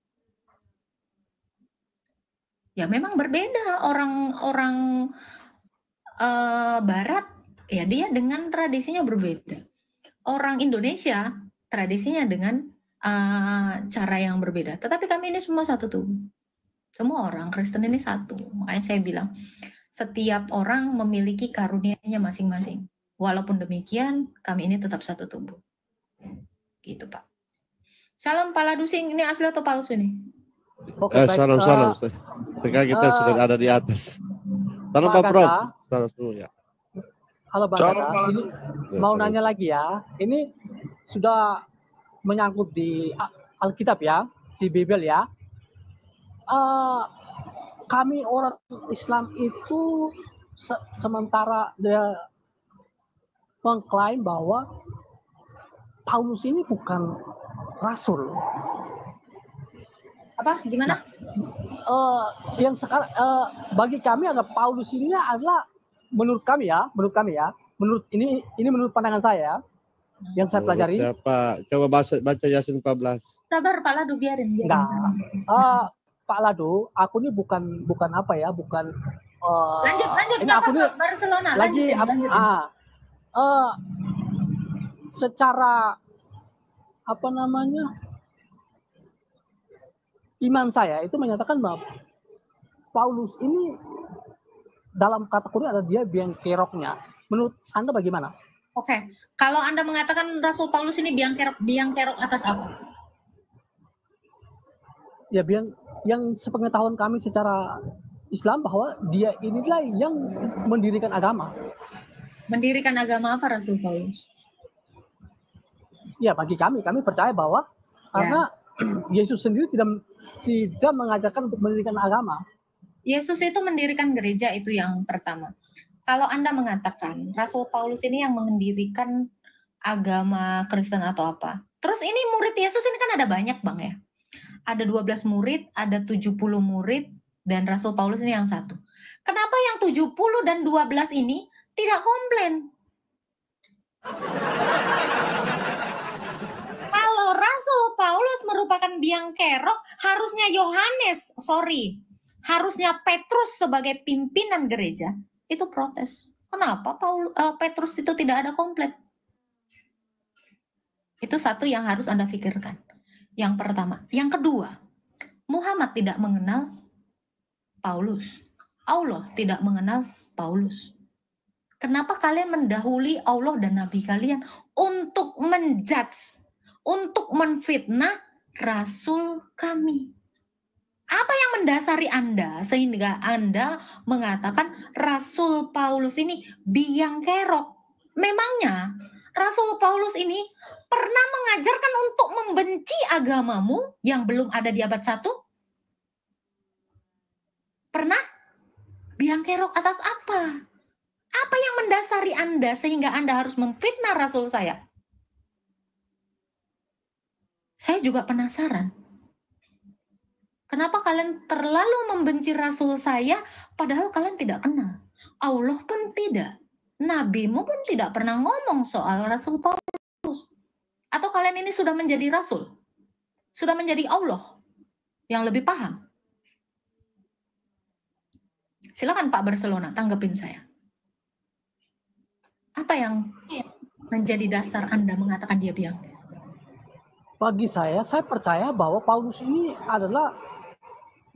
Ya memang berbeda orang-orang Barat, ya dia dengan tradisinya berbeda. Orang Indonesia tradisinya dengan cara yang berbeda. Tetapi kami ini semua satu tubuh. Semua orang Kristen ini satu. Makanya saya bilang, setiap orang memiliki karunia-nya masing-masing. Walaupun demikian, kami ini tetap satu tubuh. Gitu Pak. Salam Pala Dusing, ini asli atau palsu nih? Oke, salam Ustaz. Sekarang kita sudah ada di atas. Salam Pak Prof. Salam dulu ya. Halo Bang Gata, ini mau nanya lagi ya. Ini sudah menyangkut di Alkitab ya, di Bible ya. Kami orang Islam itu sementara dia mengklaim bahwa Paulus ini bukan rasul. Apa? Gimana? Yang sekarang bagi kami ada Paulus ini adalah menurut kami ya, menurut ini menurut pandangan saya yang saya pelajari. Coba baca Yasin 14. Sabar Pak Ladu, biarin. Pak Ladu, aku ini bukan apa ya, bukan lanjut nggak apa-apa, Barcelona lanjut. Secara apa namanya, iman saya itu menyatakan bahwa Paulus ini dalam kategori ada dia biang keroknya. Menurut Anda bagaimana? Oke, kalau Anda mengatakan Rasul Paulus ini biang kerok atas apa? Ya yang sepengetahuan kami secara Islam bahwa dia inilah yang mendirikan agama. Mendirikan agama apa Rasul Paulus? Ya bagi kami percaya bahwa karena Yesus sendiri tidak mengajarkan untuk mendirikan agama. Yesus itu mendirikan gereja, itu yang pertama. Kalau Anda mengatakan Rasul Paulus ini yang mendirikan agama Kristen atau apa. Terus ini murid Yesus ini kan ada banyak Bang ya. Ada 12 murid, ada 70 murid, dan Rasul Paulus ini yang satu. Kenapa yang 70 dan 12 ini tidak komplain? Kalau Rasul Paulus merupakan biang kerok, harusnya Petrus sebagai pimpinan gereja itu protes. Kenapa Petrus itu tidak ada komplain? Itu satu yang harus Anda pikirkan. Yang pertama. Yang kedua, Muhammad tidak mengenal Paulus. Allah tidak mengenal Paulus. Kenapa kalian mendahului Allah dan Nabi kalian untuk menjudge, untuk menfitnah Rasul kami? Apa yang mendasari Anda sehingga Anda mengatakan Rasul Paulus ini biang kerok? Memangnya Rasul Paulus ini pernah mengajarkan untuk membenci agamamu yang belum ada di abad 1? Pernah? Biang kerok atas apa? Apa yang mendasari Anda sehingga Anda harus memfitnah Rasul saya? Saya juga penasaran. Kenapa kalian terlalu membenci Rasul saya padahal kalian tidak kenal? Allah pun tidak. Nabimu pun tidak pernah ngomong soal Rasul Paulus. Atau kalian ini sudah menjadi Rasul? Sudah menjadi Allah yang lebih paham? Silakan Pak Barcelona, tanggepin saya. Apa yang menjadi dasar Anda mengatakan dia biang? Bagi saya percaya bahwa Paulus ini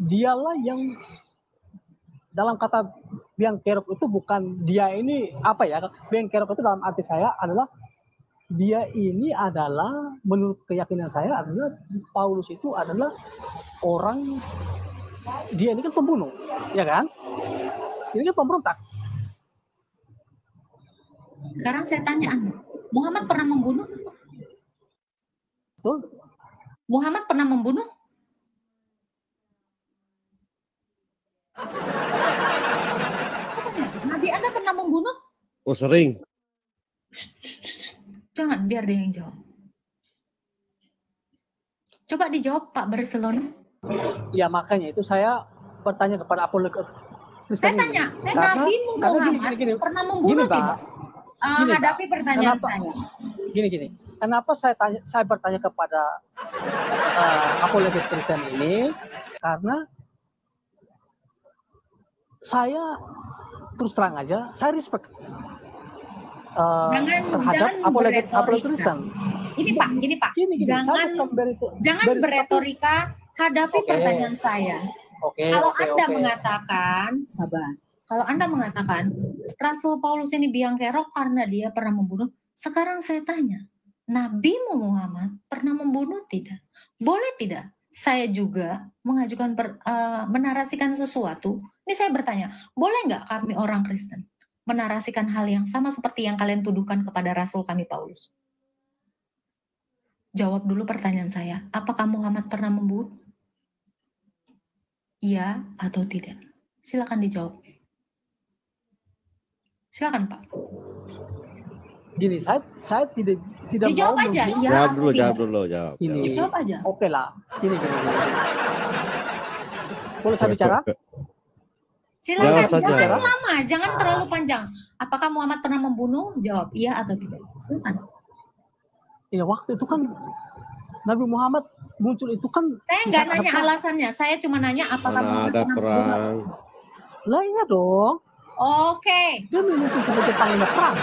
dialah yang dalam kata biang kerok itu bukan dia ini apa ya, biang kerok itu dalam arti saya adalah dia ini adalah, menurut keyakinan saya adalah, Paulus itu adalah orang, dia ini kan pembunuh, ya kan? Ini kan pemberontak. Sekarang saya tanya Anda, Muhammad pernah membunuh? Betul? Muhammad pernah membunuh? Nabi Anda pernah membunuh? Oh sering. Jangan, biar dia yang jawab. Coba dijawab Pak Barcelona. Ya makanya itu saya bertanya kepada apologet Kristen. Saya tanya, Nabi Muhammad pernah membunuh tidak? Hadapi pertanyaan saya. Gini. Kenapa saya bertanya kepada apologet Kristen ini? Karena saya terus terang aja, saya respect terhadap apologet Kristen. Gini Pak. Jangan beretorika, hadapi pertanyaan saya. Kalau Anda mengatakan, sabar. Kalau Anda mengatakan Rasul Paulus ini biang kerok karena dia pernah membunuh, sekarang saya tanya, Nabi Muhammad pernah membunuh tidak? Boleh tidak? Saya juga mengajukan menarasikan sesuatu. Ini saya bertanya, boleh nggak kami orang Kristen menarasikan hal yang sama seperti yang kalian tuduhkan kepada Rasul kami Paulus? Jawab dulu pertanyaan saya, apakah Muhammad pernah membunuh? Iya atau tidak? Silakan dijawab. Silakan Pak. Gini, saya tidak dijawab mau aja. membunuh. Iya, Jawab dulu. Gini. Jawab aja. Oke lah. Gini. Boleh saya bicara? Silakan, jangan lama, jangan terlalu panjang. Apakah Muhammad pernah membunuh? Jawab iya atau tidak. Silakan. Ya waktu itu kan Nabi Muhammad muncul itu kan. Saya nggak nanya alasannya, saya cuma nanya apakah Muhammad ada pernah perang. Lah iya dong. Oke. Dia menuntut sebagai panglima perang.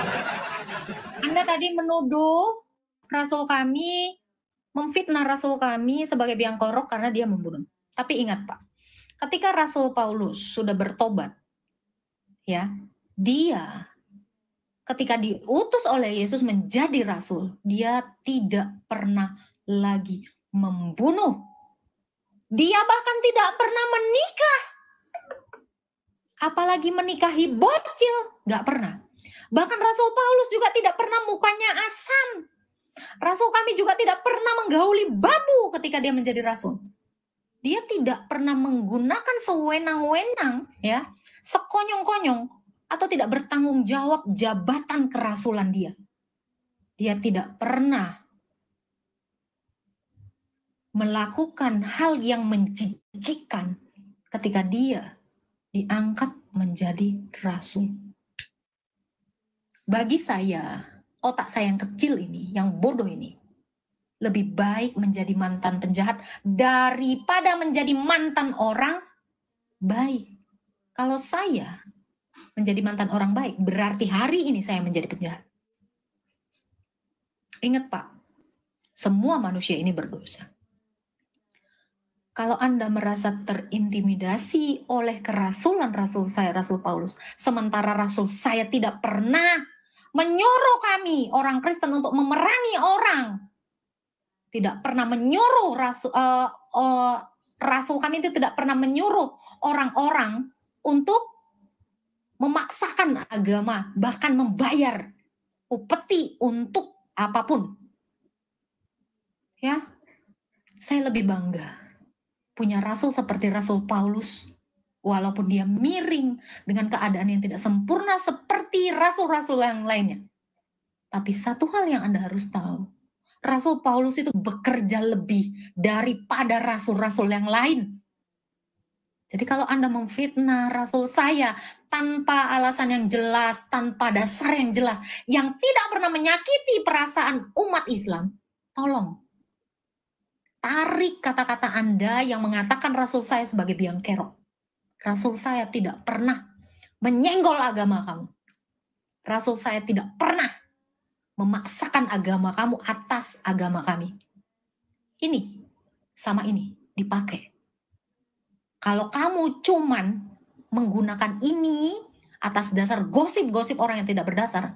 Anda tadi menuduh Rasul kami, memfitnah Rasul kami sebagai biang kerok karena dia membunuh. Tapi ingat Pak, ketika Rasul Paulus sudah bertobat, ya, dia ketika diutus oleh Yesus menjadi rasul, dia tidak pernah lagi membunuh. Dia bahkan tidak pernah menikah. Apalagi menikahi bocil, nggak pernah. Bahkan Rasul Paulus juga tidak pernah mukanya asam. Rasul kami juga tidak pernah menggauli babu ketika dia menjadi rasul. Dia tidak pernah menggunakan sewenang-wenang, ya, sekonyong-konyong, atau tidak bertanggung jawab jabatan kerasulan dia. Dia tidak pernah melakukan hal yang menjijikkan ketika dia diangkat menjadi rasul. Bagi saya, otak saya yang kecil ini, yang bodoh ini, lebih baik menjadi mantan penjahat daripada menjadi mantan orang baik. Kalau saya menjadi mantan orang baik, berarti hari ini saya menjadi penjahat. Ingat Pak, semua manusia ini berdosa. Kalau Anda merasa terintimidasi oleh kerasulan Rasul saya, Rasul Paulus, sementara Rasul saya tidak pernah menyuruh kami, orang Kristen, untuk memerangi orang. Tidak pernah menyuruh Rasul kami itu tidak pernah menyuruh orang-orang untuk memaksakan agama, bahkan membayar upeti untuk apapun. Ya, saya lebih bangga punya rasul seperti Rasul Paulus, walaupun dia miring dengan keadaan yang tidak sempurna seperti rasul-rasul yang lainnya. Tapi satu hal yang Anda harus tahu, Rasul Paulus itu bekerja lebih daripada rasul-rasul yang lain. Jadi kalau Anda memfitnah rasul saya tanpa alasan yang jelas, tanpa dasar yang jelas, yang tidak pernah menyakiti perasaan umat Islam, tolong tarik kata-kata Anda yang mengatakan rasul saya sebagai biang kerok. Rasul saya tidak pernah menyenggol agama kamu. Rasul saya tidak pernah memaksakan agama kamu atas agama kami. Ini sama ini dipakai. Kalau kamu cuman menggunakan ini atas dasar gosip-gosip orang yang tidak berdasar,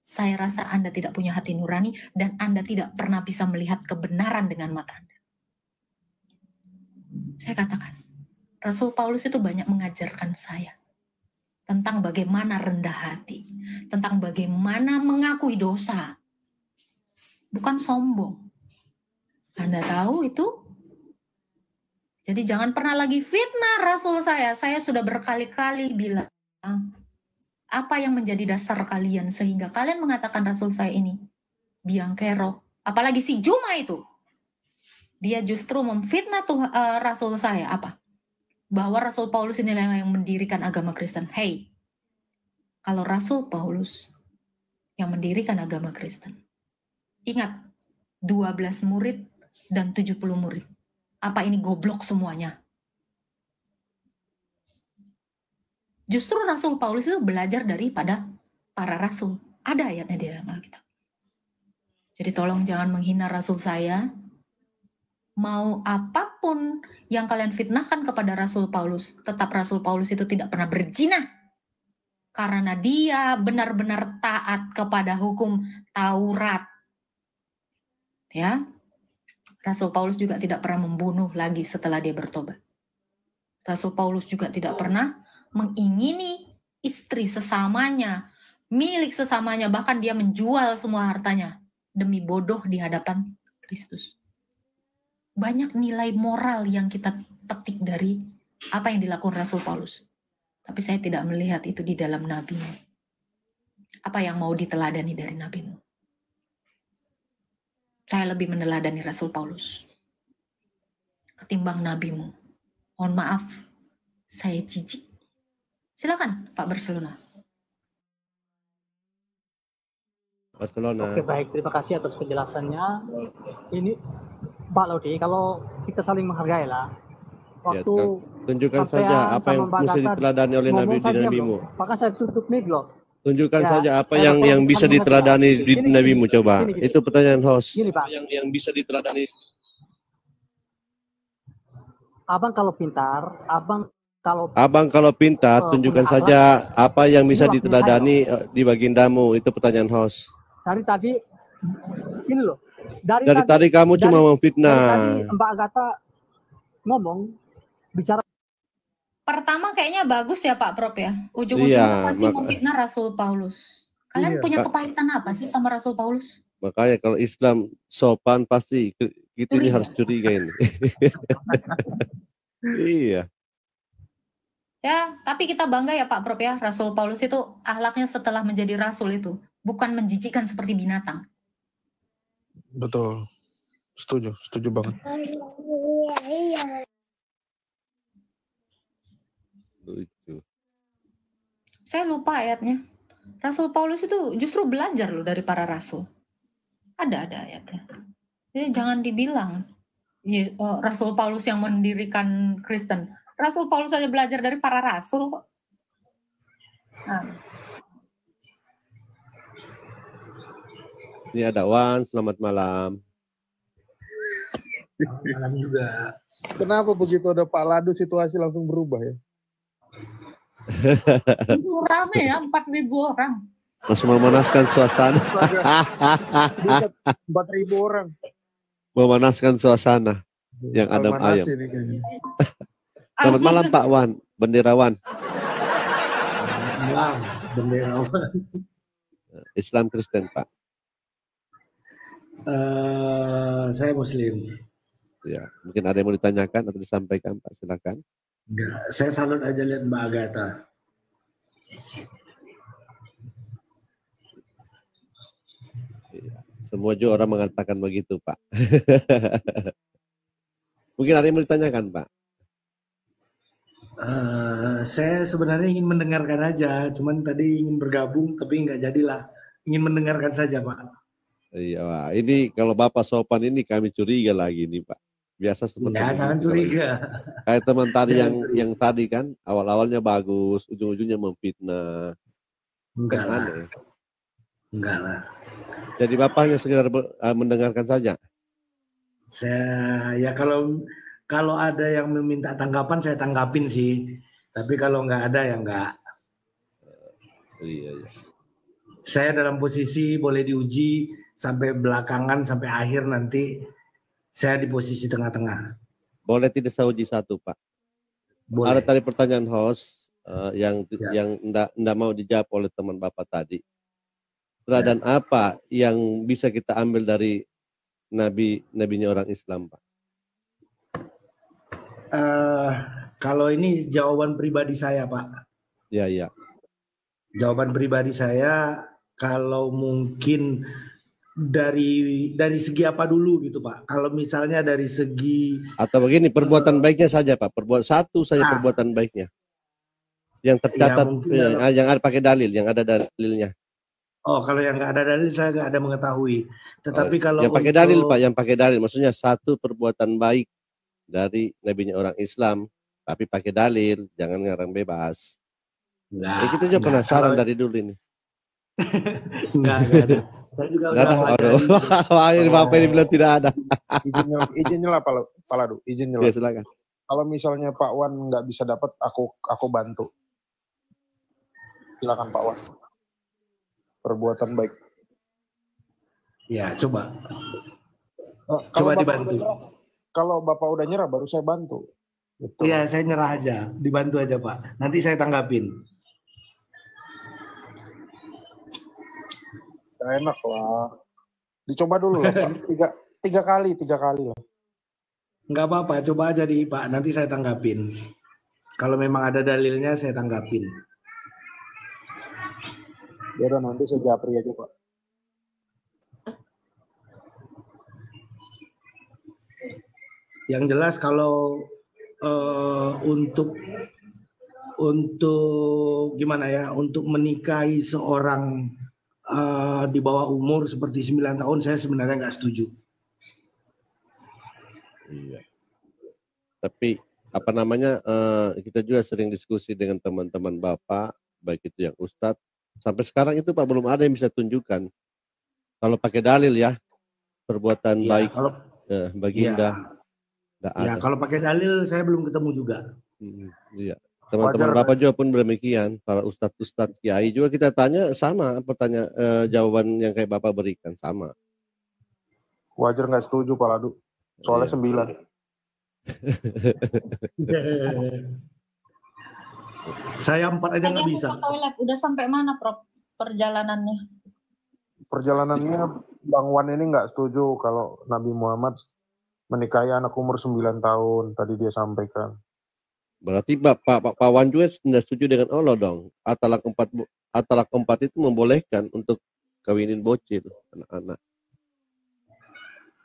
saya rasa Anda tidak punya hati nurani dan Anda tidak pernah bisa melihat kebenaran dengan mata Anda. Saya katakan, Rasul Paulus itu banyak mengajarkan saya tentang bagaimana rendah hati, tentang bagaimana mengakui dosa, bukan sombong. Anda tahu itu? Jadi jangan pernah lagi fitnah Rasul saya. Saya sudah berkali-kali bilang, apa yang menjadi dasar kalian sehingga kalian mengatakan Rasul saya ini biangkerok. Apalagi si Juma itu. Dia justru memfitnah Rasul saya. Apa? Bahwa Rasul Paulus ini yang mendirikan agama Kristen. Hey, kalau Rasul Paulus yang mendirikan agama Kristen, ingat, 12 murid dan 70 murid. Apa ini goblok semuanya? Justru Rasul Paulus itu belajar daripada para rasul. Ada ayatnya di dalam Alkitab. Jadi tolong jangan menghina Rasul saya. Mau apapun yang kalian fitnahkan kepada Rasul Paulus, tetap Rasul Paulus itu tidak pernah berzina. Karena dia benar-benar taat kepada hukum Taurat. Ya, Rasul Paulus juga tidak pernah membunuh lagi setelah dia bertobat. Rasul Paulus juga tidak pernah mengingini istri sesamanya, milik sesamanya, bahkan dia menjual semua hartanya demi bodoh di hadapan Kristus. Banyak nilai moral yang kita petik dari apa yang dilakukan Rasul Paulus. Tapi saya tidak melihat itu di dalam nabimu. Apa yang mau diteladani dari nabimu? Saya lebih meneladani Rasul Paulus ketimbang nabimu. Mohon maaf, saya jijik. Silakan Pak Barcelona. Oke, baik, terima kasih atas penjelasannya. Ini Pak Laudi, kalau kita saling menghargai lah. Waktu ya, tunjukkan saja apa yang mesti diteladani oleh Nabi di nabimu. Maka saya tutup mic loh. Tunjukkan ya, saja apa yang bisa diteladani di nabimu, coba. Gini. Itu pertanyaan host. Gini, Pak. Yang bisa diteladani. Abang kalau pintar, Abang kalau pintar, tunjukkan saja apa yang bisa diteladani di bagindamu. Itu pertanyaan host. Dari tadi, ini loh. Dari tadi kamu cuma memfitnah. Dari tadi Mbak Agatha ngomong, bicara. Pertama kayaknya bagus ya Pak Prop ya. Ujung-ujungnya pasti memfitnah Rasul Paulus. Kalian punya kepahitan apa sih sama Rasul Paulus? Makanya kalau Islam sopan pasti gitu ini harus curiga ini. Iya. Ya, tapi kita bangga ya Pak Prop ya. Rasul Paulus itu akhlaknya setelah menjadi rasul itu bukan menjijikkan seperti binatang. Betul. Setuju banget. Saya lupa ayatnya. Rasul Paulus itu justru belajar loh dari para rasul. Ada ayatnya. Jadi jangan dibilang Rasul Paulus yang mendirikan Kristen. Rasul Paulus saja belajar dari para rasul kok. Nah. Ini ada Wan, selamat malam. Malam juga. Kenapa begitu ada Pak Ladu situasi langsung berubah ya? Itu rame ya, 4.000 orang. Langsung memanaskan suasana. 4.000 orang. Memanaskan suasana yang adem ayem. Selamat malam Pak Wan, benderawan. Malam, benderawan. Islam Kristen Pak. Saya Muslim. Ya, mungkin ada yang mau ditanyakan atau disampaikan Pak, silakan. Enggak, saya salut aja lihat Mbak Agatha. Semua juga orang mengatakan begitu Pak. Mungkin ada yang mau ditanyakan Pak. Saya sebenarnya ingin mendengarkan aja, cuman tadi ingin bergabung tapi nggak jadilah. Ingin mendengarkan saja Pak. Iya Pak, ini kalau Bapak sopan ini kami curiga lagi nih Pak. Biasa seperti itu. Jangan curiga. Kayak teman tadi yang tadi kan awal-awalnya bagus, ujung-ujungnya memfitnah. Enggak kan lah. Aneh. Enggak lah. Jadi Bapak hanya sekedar mendengarkan saja. Saya ya kalau ada yang meminta tanggapan saya tanggapin sih. Tapi kalau nggak ada ya nggak. Iya. Saya dalam posisi boleh diuji sampai belakangan, sampai akhir nanti saya di posisi tengah-tengah. Boleh tidak saya uji satu, Pak? Boleh. Ada tadi pertanyaan host yang enggak mau dijawab oleh teman Bapak tadi. Teladan apa yang bisa kita ambil dari nabinya orang Islam, Pak? Kalau ini jawaban pribadi saya, Pak. Ya. Jawaban pribadi saya, kalau mungkin dari segi apa dulu gitu, Pak. Kalau misalnya dari segi atau begini, perbuatan baiknya saja, Pak. Satu saja perbuatan baiknya. Yang tercatat, yang ada pakai dalil, yang ada dalilnya. Oh, kalau yang nggak ada dalil saya nggak ada mengetahui. Tetapi kalau yang pakai dalil, Pak, yang pakai dalil, maksudnya satu perbuatan baik dari nabinya orang Islam, tapi pakai dalil, jangan ngarang bebas. Kita juga penasaran dari dulu ini. Enggak ada. Saya juga ini Bapak ini bilang tidak ada. Izinnya lah Pak Ladu, izinnya lah. Ya, silakan. Kalau misalnya Pak Wan nggak bisa dapat, aku bantu. Silakan Pak Wan. Perbuatan baik. Ya, coba. Coba dibantu. Kalau Bapak udah nyerah, baru saya bantu. Iya, saya nyerah aja. Dibantu aja, Pak. Nanti saya tanggapin. Enak lah. Dicoba dulu lah. tiga kali lah. Nggak apa-apa, coba aja Pak. Nanti saya tanggapin. Kalau memang ada dalilnya, saya tanggapin. Ya udah, nanti saya japri aja, Pak. Yang jelas kalau untuk gimana ya, untuk menikahi seorang di bawah umur seperti 9 tahun, saya sebenarnya nggak setuju. Iya. Tapi apa namanya, kita juga sering diskusi dengan teman-teman Bapak, baik itu yang Ustadz. Sampai sekarang itu Pak belum ada yang bisa tunjukkan. Kalau pakai dalil ya, perbuatan baik baginda. Ya, kalau pakai dalil saya belum ketemu juga. Iya. Teman-teman Bapak juga pun demikian. Para ustadz kiai juga kita tanya sama pertanyaan, jawaban yang kayak Bapak berikan sama. Wajar nggak setuju Pak Ladu. Soalnya 9. Saya 4 aja nggak bisa. Toilet udah sampai mana, Prof? Perjalanannya? Perjalanannya Bang Wan ini nggak setuju kalau Nabi Muhammad menikahi anak umur 9 tahun. Tadi dia sampaikan. Berarti Pak Wan juga tidak setuju dengan Allah dong. Atalak 4 itu membolehkan untuk kawinin bocil anak-anak.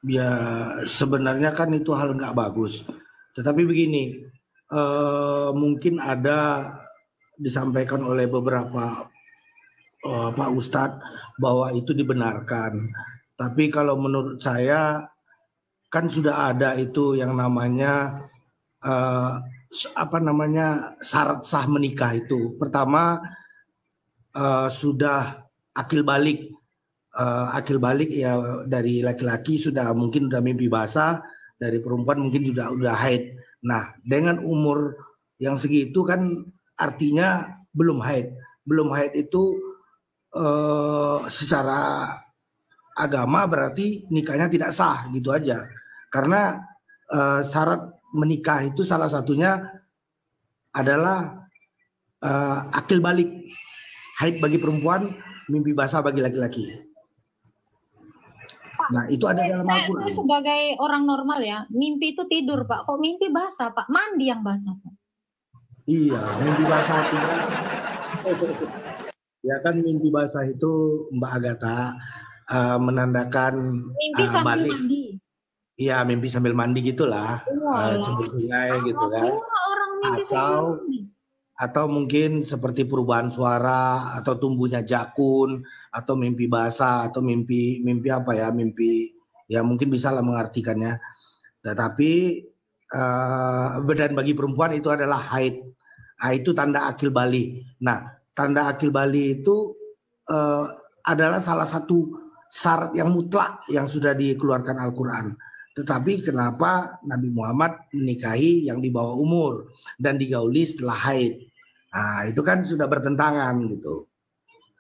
Ya sebenarnya kan itu hal nggak bagus. Tetapi begini, mungkin ada disampaikan oleh beberapa Pak Ustadz bahwa itu dibenarkan. Tapi kalau menurut saya kan sudah ada itu yang namanya syarat sah menikah itu. Pertama sudah akil balik. Akil balik ya, dari laki-laki mungkin sudah mimpi basah, dari perempuan mungkin udah haid. Nah, dengan umur yang segitu kan artinya belum haid. Belum haid itu secara agama berarti nikahnya tidak sah gitu aja. Karena syarat menikah itu salah satunya adalah akil balik. Haid bagi perempuan, mimpi basah bagi laki-laki. Nah, itu ada dalam Al-Quran. Saya sebagai orang normal ya, mimpi itu tidur, Pak. Kok mimpi basah, Pak? Mandi yang basah, Pak. Iya, mimpi basah itu. Ya kan, mimpi basah itu Mbak Agatha menandakan mimpi sambil mandi. Iya, mimpi sambil mandi gitulah. Cebur sungai gitu kan. Orang mimpi sambil mandi. Atau mungkin seperti perubahan suara, atau tumbuhnya jakun, atau mimpi basah, atau mimpi apa ya, mimpi ya mungkin bisa lah mengartikannya. Tetapi dan bagi perempuan itu adalah haid. Nah, itu tanda akil bali. Nah, tanda akil bali itu adalah salah satu syarat yang mutlak yang sudah dikeluarkan Al-Quran. Tetapi kenapa Nabi Muhammad menikahi yang di bawah umur dan digauli setelah haid? Nah, itu kan sudah bertentangan gitu.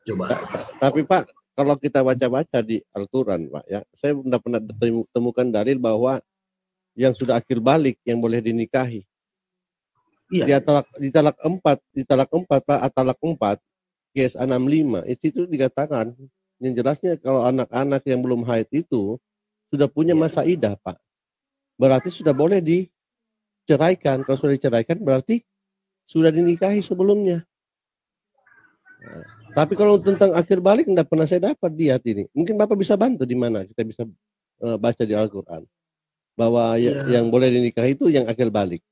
Coba. Tapi Pak, kalau kita baca-baca di Al-Quran Pak ya, saya tidak pernah temukan dalil bahwa yang sudah akil balik yang boleh dinikahi. Iya. Di talak 4 Pak, talak 4 QS 65 itu dikatakan yang jelasnya kalau anak-anak yang belum haid itu sudah punya masa idah Pak. Berarti sudah boleh diceraikan. Kalau sudah diceraikan berarti sudah dinikahi sebelumnya. Nah, tapi kalau tentang akhir balik tidak pernah saya dapat di hati ini. Mungkin Bapak bisa bantu di mana kita bisa baca di Al-Quran bahwa yang boleh dinikahi itu yang akhir balik.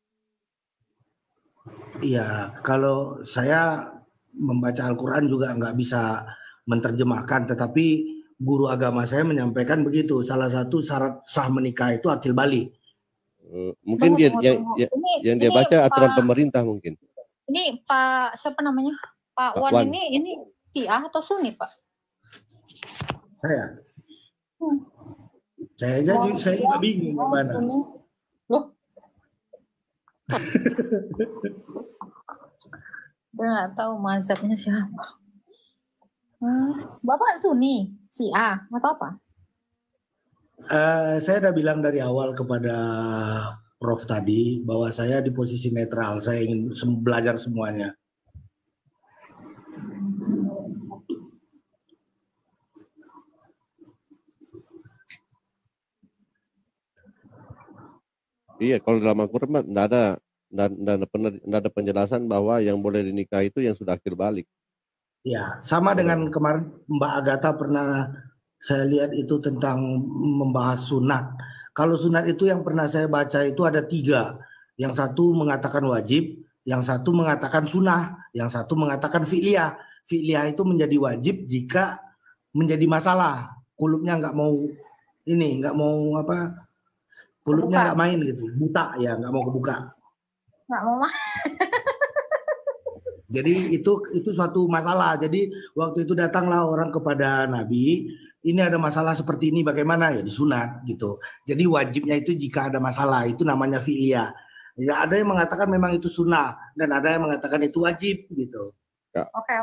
Iya, kalau saya membaca Al-Quran juga nggak bisa menerjemahkan, tetapi guru agama saya menyampaikan begitu. Salah satu syarat sah menikah itu akil balik. Mungkin yang dia baca aturan pemerintah mungkin. Ini Pak siapa namanya? Pak Wan ini Syiah atau Sunni Pak? Saya juga bingung gimana. Loh? Dia nggak tahu mazhabnya siapa. Bapak Sunni, Syiah atau apa? Saya udah bilang dari awal kepada Prof tadi bahwa saya di posisi netral. Saya ingin belajar semuanya. Iya, kalau dalam Al-Quran tidak ada penjelasan bahwa yang boleh dinikah itu yang sudah akhir balik. Ya, sama dengan kemarin Mbak Agatha pernah saya lihat itu tentang membahas sunat. Kalau sunat itu yang pernah saya baca itu ada 3. Yang satu mengatakan wajib, yang satu mengatakan sunnah, yang satu mengatakan fi'liyah. Fi'liyah itu menjadi wajib jika menjadi masalah. Kulubnya nggak mau kulubnya nggak main gitu, buta ya, nggak mau kebuka. Nggak mau mah. Jadi itu suatu masalah. Jadi waktu itu datanglah orang kepada Nabi, ini ada masalah seperti ini bagaimana ya disunat gitu. Jadi wajibnya itu jika ada masalah itu namanya fi'liyah. Ya ada yang mengatakan memang itu sunnah dan ada yang mengatakan itu wajib gitu. Ya, Oke.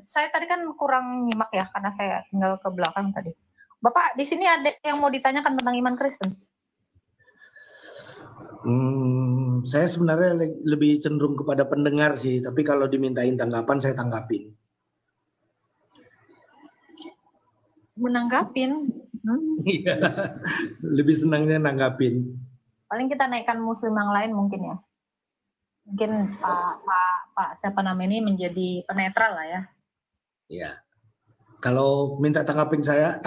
Saya tadi kan kurang nyimak ya karena saya tinggal ke belakang tadi. Bapak di sini ada yang mau ditanyakan tentang iman Kristen? Saya sebenarnya lebih cenderung kepada pendengar sih, tapi kalau dimintain tanggapan saya tanggapin. Menanggapin? Iya, lebih senangnya nanggapin. Paling kita naikkan muslim yang lain mungkin ya. Mungkin Pak siapa namanya ini menjadi penetral lah ya. Iya. Kalau minta tanggapan saya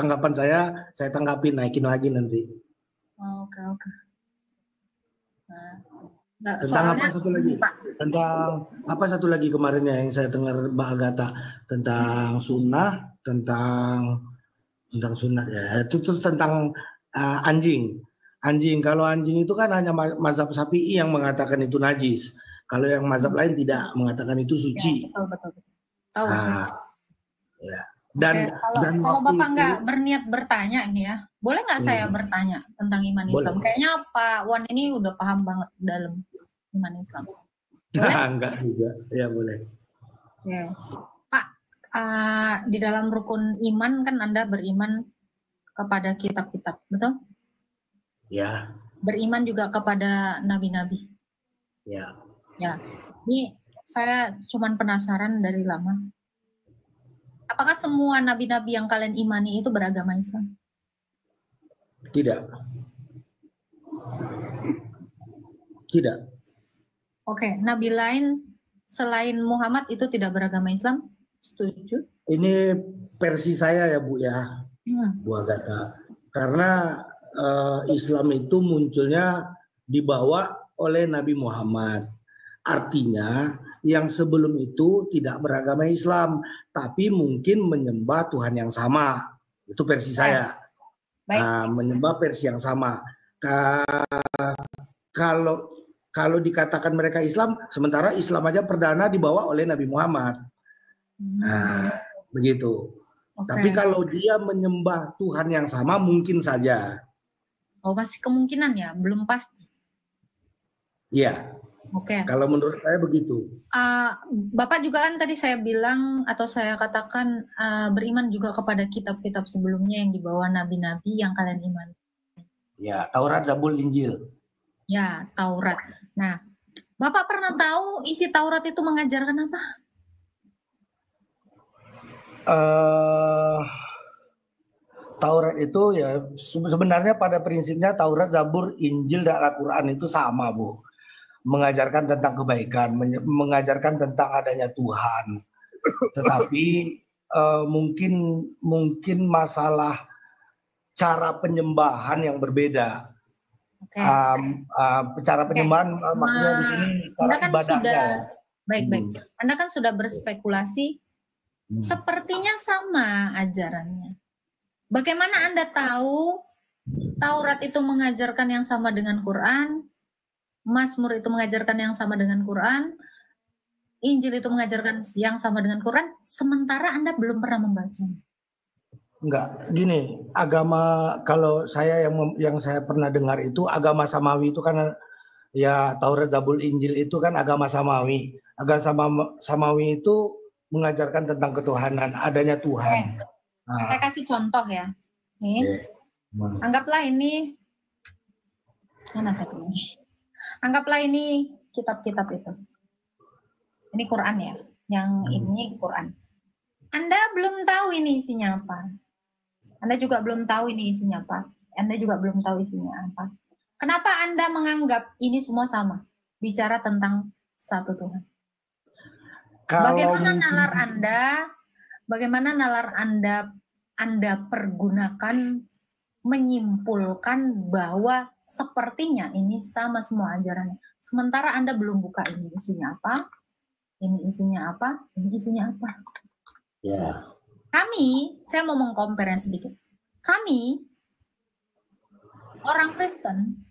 tanggapin, naikin lagi nanti. Oke. Tentang apa satu lagi? Pak. Tentang apa satu lagi kemarin ya yang saya dengar Mbak Agatha tentang sunnah, tentang sunat ya. Itu terus tentang anjing. Kalau anjing itu kan hanya mazhab Syafi'i yang mengatakan itu najis. Kalau yang mazhab lain tidak mengatakan itu suci. Ya, betul. Tahu. Ya. Dan kalau Bapak nggak berniat bertanya nih ya, boleh nggak saya bertanya tentang iman Islam? Kayaknya Pak Wan ini udah paham banget dalam iman Islam. Boleh? Enggak juga, ya boleh. Ya. Pak, di dalam rukun iman kan Anda beriman kepada kitab-kitab, betul? Ya. Beriman juga kepada nabi-nabi. Ya. Ini saya cuman penasaran dari lama. Apakah semua nabi-nabi yang kalian imani itu beragama Islam? Tidak. Oke, nabi lain selain Muhammad itu tidak beragama Islam? Setuju? Ini versi saya ya Bu ya, Bu Agatha. Karena Islam itu munculnya dibawa oleh Nabi Muhammad. Artinya yang sebelum itu tidak beragama Islam, tapi mungkin menyembah Tuhan yang sama. Itu versi saya. Menyembah versi yang sama. Kalau dikatakan mereka Islam, sementara Islam aja perdana dibawa oleh Nabi Muhammad. Begitu. Tapi kalau dia menyembah Tuhan yang sama, mungkin saja. Oh, masih kemungkinan ya, belum pasti. Iya. Oke. Kalau menurut saya begitu. Bapak juga kan tadi saya bilang atau saya katakan beriman juga kepada kitab-kitab sebelumnya yang dibawa nabi-nabi yang kalian iman. Ya, Taurat, Zabur, Injil. Ya, Taurat. Nah, Bapak pernah tahu isi Taurat itu mengajarkan apa? Taurat itu ya sebenarnya pada prinsipnya Taurat, Zabur, Injil dan Al-Quran itu sama, Bu. Mengajarkan tentang kebaikan, mengajarkan tentang adanya Tuhan. Tetapi mungkin masalah cara penyembahan yang berbeda. Oke. Cara penyembahan maksudnya di sini cara Anda kan ibadahnya. sudah baik-baik. Anda kan sudah berspekulasi. Sepertinya sama ajarannya. Bagaimana Anda tahu Taurat itu mengajarkan yang sama dengan Quran, Mazmur itu mengajarkan yang sama dengan Quran, Injil itu mengajarkan yang sama dengan Quran, sementara Anda belum pernah membaca? Enggak, gini, agama kalau saya yang saya pernah dengar itu agama samawi itu kan ya Taurat, Zabur, Injil itu kan agama samawi. Agama samawi itu mengajarkan tentang ketuhanan, adanya Tuhan. Nah, saya kasih contoh ya. Nih. Anggaplah ini mana satu ini? Anggaplah ini kitab-kitab itu. Ini Quran ya. Yang ini Quran. Anda belum tahu ini isinya apa. Anda juga belum tahu ini isinya apa. Anda juga belum tahu isinya apa. Kenapa Anda menganggap ini semua sama? Bicara tentang satu Tuhan. Bagaimana nalar Anda pergunakan menyimpulkan bahwa sepertinya ini sama semua ajarannya. Sementara Anda belum buka ini isinya apa, ini isinya apa, ini isinya apa. Ya. Saya mau mengcompare sedikit. Kami, orang Kristen,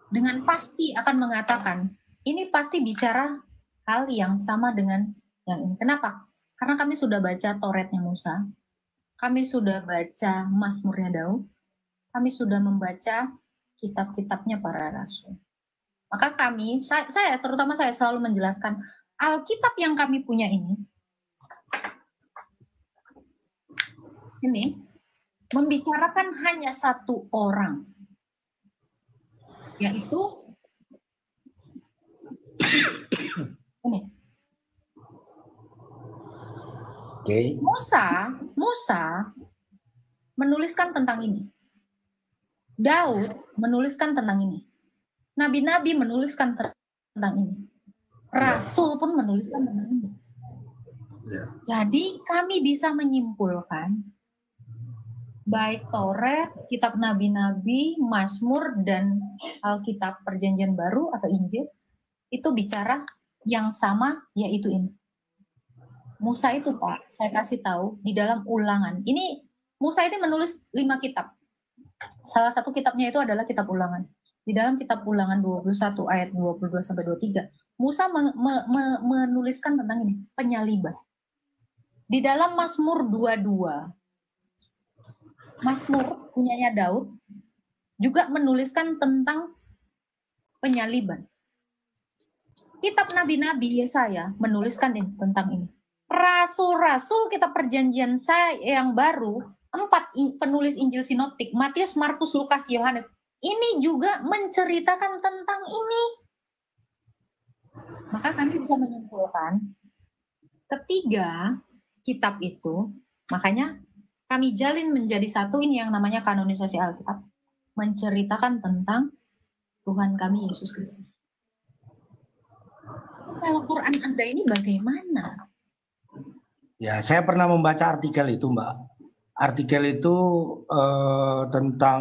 dengan pasti akan mengatakan, ini pasti bicara hal yang sama dengan yang ini. Kenapa? Karena kami sudah baca Tauratnya Musa, kami sudah baca Mazmurnya Daud, kami sudah membaca kitab-kitabnya para rasul. Maka terutama saya selalu menjelaskan, Alkitab yang kami punya ini membicarakan hanya satu orang, yaitu ini. Okay. Musa menuliskan tentang ini. Daud menuliskan tentang ini. Nabi-nabi menuliskan tentang ini. Rasul pun menuliskan tentang ini. Jadi kami bisa menyimpulkan baik Taurat, kitab nabi-nabi, Mazmur, dan Alkitab Perjanjian Baru atau Injil itu bicara yang sama, yaitu ini. Musa itu, Pak, saya kasih tahu di dalam Ulangan. Ini Musa itu menulis 5 kitab. Salah satu kitabnya itu adalah kitab Ulangan. Di dalam kitab Ulangan 21 ayat 22 sampai 23, Musa menuliskan tentang ini, penyaliban. Di dalam Mazmur 22, Mazmur punyanya Daud juga menuliskan tentang penyaliban. Kitab nabi-nabi Yesaya menuliskan tentang ini. Rasul-rasul kitab perjanjian saya yang baru, 4 penulis Injil sinoptik, Matius, Markus, Lukas, Yohanes, ini juga menceritakan tentang ini. Maka kami bisa menyimpulkan ketiga kitab itu, makanya kami jalin menjadi satu, ini yang namanya kanonisasi Alkitab, menceritakan tentang Tuhan kami Yesus Kristus. Kalau Quran Anda ini bagaimana? Ya, saya pernah membaca artikel itu, Mbak. Artikel itu tentang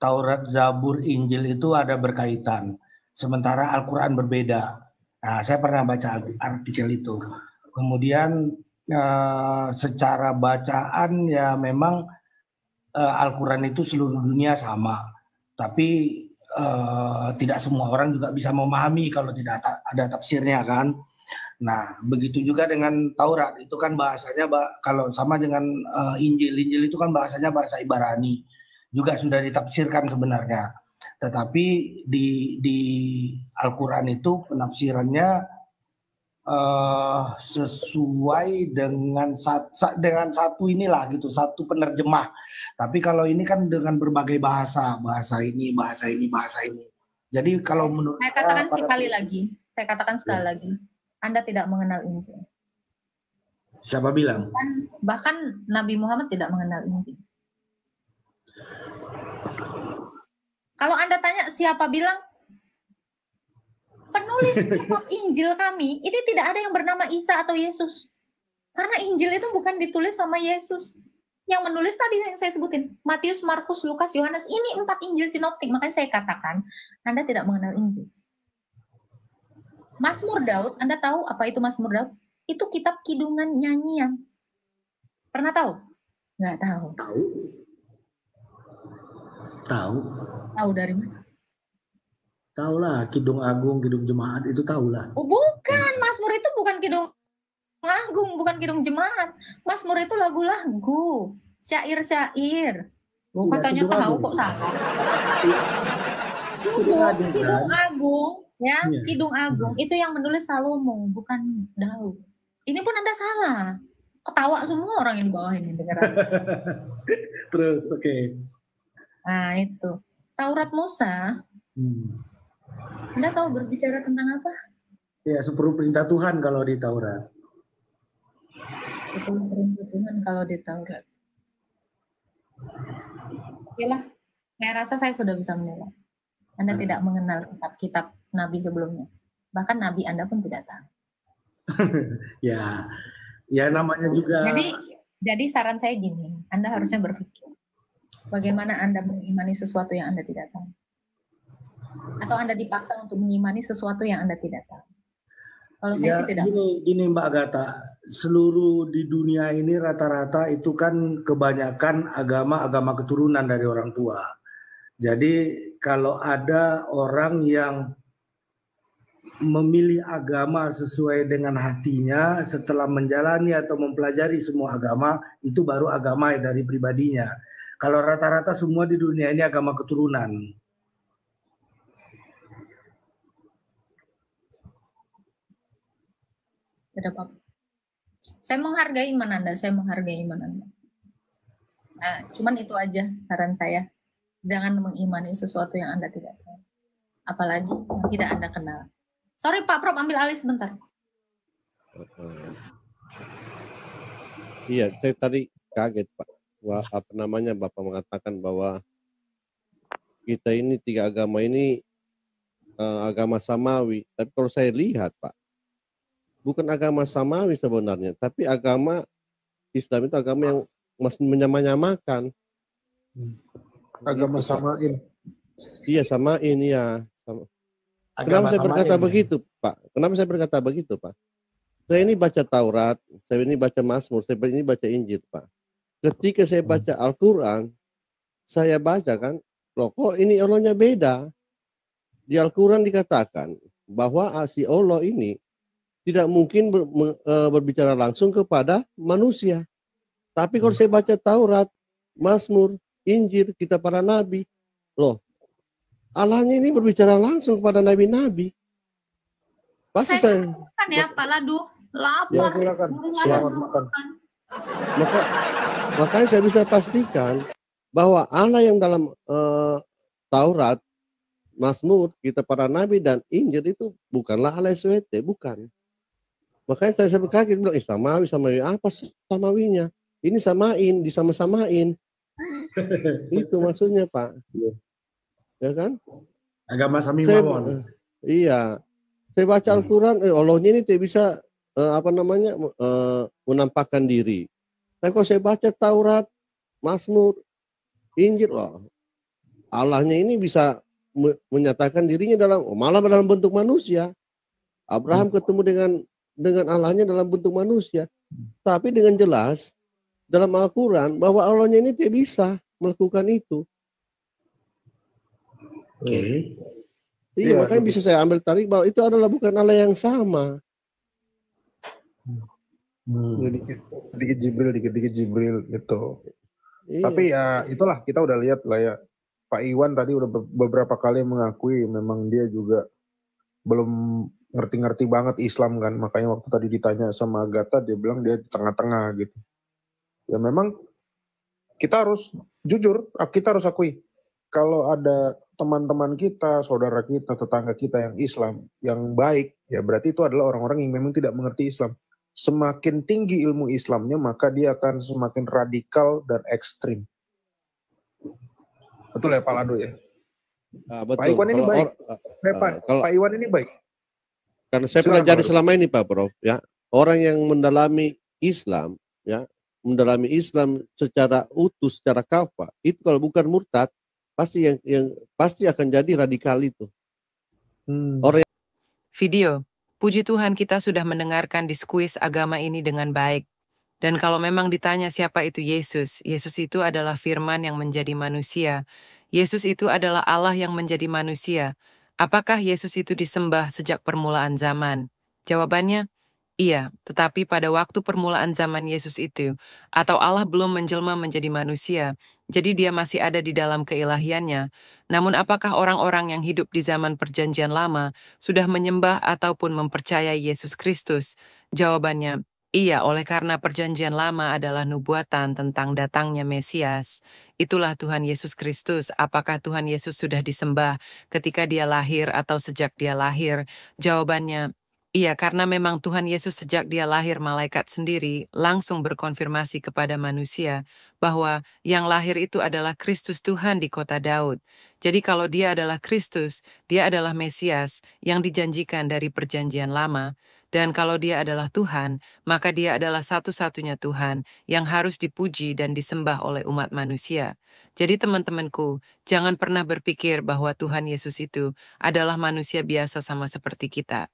Taurat, Zabur, Injil itu ada berkaitan. Sementara Al-Quran berbeda. Nah, saya pernah baca artikel itu. Kemudian secara bacaan ya memang Al-Quran itu seluruh dunia sama. Tapi tidak semua orang juga bisa memahami kalau tidak ada tafsirnya kan. Nah, begitu juga dengan Taurat, itu kan bahasanya kalau sama dengan Injil itu kan bahasanya bahasa Ibrani, juga sudah ditafsirkan sebenarnya. Tetapi di Al-Quran itu penafsirannya sesuai dengan satu inilah gitu, satu penerjemah. Tapi kalau ini kan dengan berbagai bahasa ini. Jadi kalau menurut saya katakan sekali lagi, Anda tidak mengenal Injil. Siapa bilang? Bahkan Nabi Muhammad tidak mengenal Injil. Kalau Anda tanya siapa bilang, penulis kitab Injil kami, itu tidak ada yang bernama Isa atau Yesus. Karena Injil itu bukan ditulis sama Yesus. Yang menulis tadi yang saya sebutin, Matius, Markus, Lukas, Yohanes, ini 4 Injil sinoptik. Makanya saya katakan, Anda tidak mengenal Injil. Mazmur Daud, Anda tahu apa itu Mazmur Daud? Itu kitab kidungan nyanyian. Pernah tahu? Nggak tahu. Tahu dari mana? Tahu lah, Kidung Agung, Kidung Jemaat itu tahu lah. Oh bukan, Mazmur itu bukan Kidung Agung, bukan Kidung Jemaat. Mazmur itu lagu-lagu, syair-syair. Katanya tahu kok salah. Kidung Agung, ya, Kidung Agung itu yang menulis Salomo, bukan Daud. Ini pun Anda salah. Ketawa semua orang yang di bawah ini dengeran. Terus, oke. Nah itu, Taurat Musa. Anda tahu berbicara tentang apa? Ya, 10 perintah Tuhan kalau di Taurat. 10 perintah Tuhan kalau di Taurat. Okelah, saya rasa saya sudah bisa menilai. Anda tidak mengenal kitab-kitab Nabi sebelumnya. Bahkan Nabi Anda pun tidak tahu. Ya namanya juga. Jadi saran saya gini, Anda harusnya berpikir, bagaimana Anda mengimani sesuatu yang Anda tidak tahu? Atau Anda dipaksa untuk mengimani sesuatu yang Anda tidak tahu? Kalau saya sih tidak. Gini Mbak Agatha, seluruh di dunia ini rata-rata itu kan kebanyakan agama keturunan dari orang tua. Jadi kalau ada orang yang memilih agama sesuai dengan hatinya setelah menjalani atau mempelajari semua agama, itu baru agama dari pribadinya. Kalau rata-rata semua di dunia ini agama keturunan. Tidak apa-apa. Saya menghargai iman Anda, Nah, cuman itu aja saran saya. Jangan mengimani sesuatu yang Anda tidak tahu. Apalagi yang tidak Anda kenal. Sorry Pak Prof, ambil alih sebentar. Iya, saya tadi kaget Pak. Bapak mengatakan bahwa kita ini 3 agama ini agama samawi. Tapi kalau saya lihat Pak, bukan agama samawi sebenarnya, tapi agama Islam itu agama yang masih menyamakan. Agama samain. Iya, samain ya. Kenapa saya berkata begitu, Pak? Kenapa saya berkata begitu, Pak? Saya ini baca Taurat, saya ini baca Mazmur, saya ini baca Injil, Pak. Ketika saya baca Al-Quran, saya baca kan, loh kok ini Allahnya beda. Di Al-Quran dikatakan bahwa si Allah ini tidak mungkin berbicara langsung kepada manusia. Tapi kalau saya baca Taurat, Mazmur, Injil, kitab para nabi, loh, Allahnya ini berbicara langsung kepada nabi-nabi. Pasti saya makan ya Pak Ladu, lapar. Ya silakan, selamat makan. Makanya saya bisa pastikan bahwa Allah yang dalam Taurat, Mazmur, kitab para nabi dan Injil itu bukanlah Allah SWT, bukan. Makanya saya berkaget bilang, samawi apa samawinya? Ini samain, disama-samain. Itu maksudnya Pak. Ya kan? Agama Samimawon. Iya. Saya baca Al-Quran, Allahnya ini tidak bisa menampakkan diri. Tapi kalau saya baca Taurat, Mazmur, Injil, Allahnya ini bisa menyatakan dirinya malah dalam bentuk manusia. Abraham ketemu dengan Allahnya dalam bentuk manusia. Tapi dengan jelas dalam Al-Quran bahwa Allahnya ini tidak bisa melakukan itu. Oke. Iya, makanya bisa saya ambil tarik bahwa itu adalah bukan Allah yang sama. Dikit Jibril gitu. Iya. Tapi ya itulah, kita udah lihat lah ya. Pak Iwan tadi udah beberapa kali mengakui memang dia juga belum ngerti-ngerti banget Islam kan. Makanya waktu tadi ditanya sama Agatha, dia bilang dia di tengah-tengah gitu. Ya memang kita harus jujur, kita harus akui. Kalau ada teman-teman kita, saudara kita, tetangga kita yang Islam, yang baik, ya berarti itu adalah orang-orang yang memang tidak mengerti Islam. Semakin tinggi ilmu Islamnya, maka dia akan semakin radikal dan ekstrim. Betul ya Pak Lado ya? Betul. Pak Iwan ini baik. Pak Iwan ini baik. Karena saya pelajari selama ini Pak Prof, ya, orang yang mendalami Islam, ya, mendalami Islam secara utuh, secara kafah, itu kalau bukan murtad, pasti yang pasti akan jadi radikal itu. Orang Video. Puji Tuhan kita sudah mendengarkan diskuis agama ini dengan baik. Dan kalau memang ditanya siapa itu Yesus, Yesus itu adalah firman yang menjadi manusia. Yesus itu adalah Allah yang menjadi manusia. Apakah Yesus itu disembah sejak permulaan zaman? Jawabannya, iya, tetapi pada waktu permulaan zaman Yesus itu, atau Allah belum menjelma menjadi manusia, jadi dia masih ada di dalam keilahiannya. Namun apakah orang-orang yang hidup di zaman perjanjian lama sudah menyembah ataupun mempercayai Yesus Kristus? Jawabannya, iya, oleh karena perjanjian lama adalah nubuatan tentang datangnya Mesias. Itulah Tuhan Yesus Kristus. Apakah Tuhan Yesus sudah disembah ketika dia lahir atau sejak dia lahir? Jawabannya, iya, karena memang Tuhan Yesus sejak dia lahir malaikat sendiri langsung berkonfirmasi kepada manusia bahwa yang lahir itu adalah Kristus Tuhan di kota Daud. Jadi kalau dia adalah Kristus, dia adalah Mesias yang dijanjikan dari perjanjian lama. Dan kalau dia adalah Tuhan, maka dia adalah satu-satunya Tuhan yang harus dipuji dan disembah oleh umat manusia. Jadi teman-temanku, jangan pernah berpikir bahwa Tuhan Yesus itu adalah manusia biasa sama seperti kita.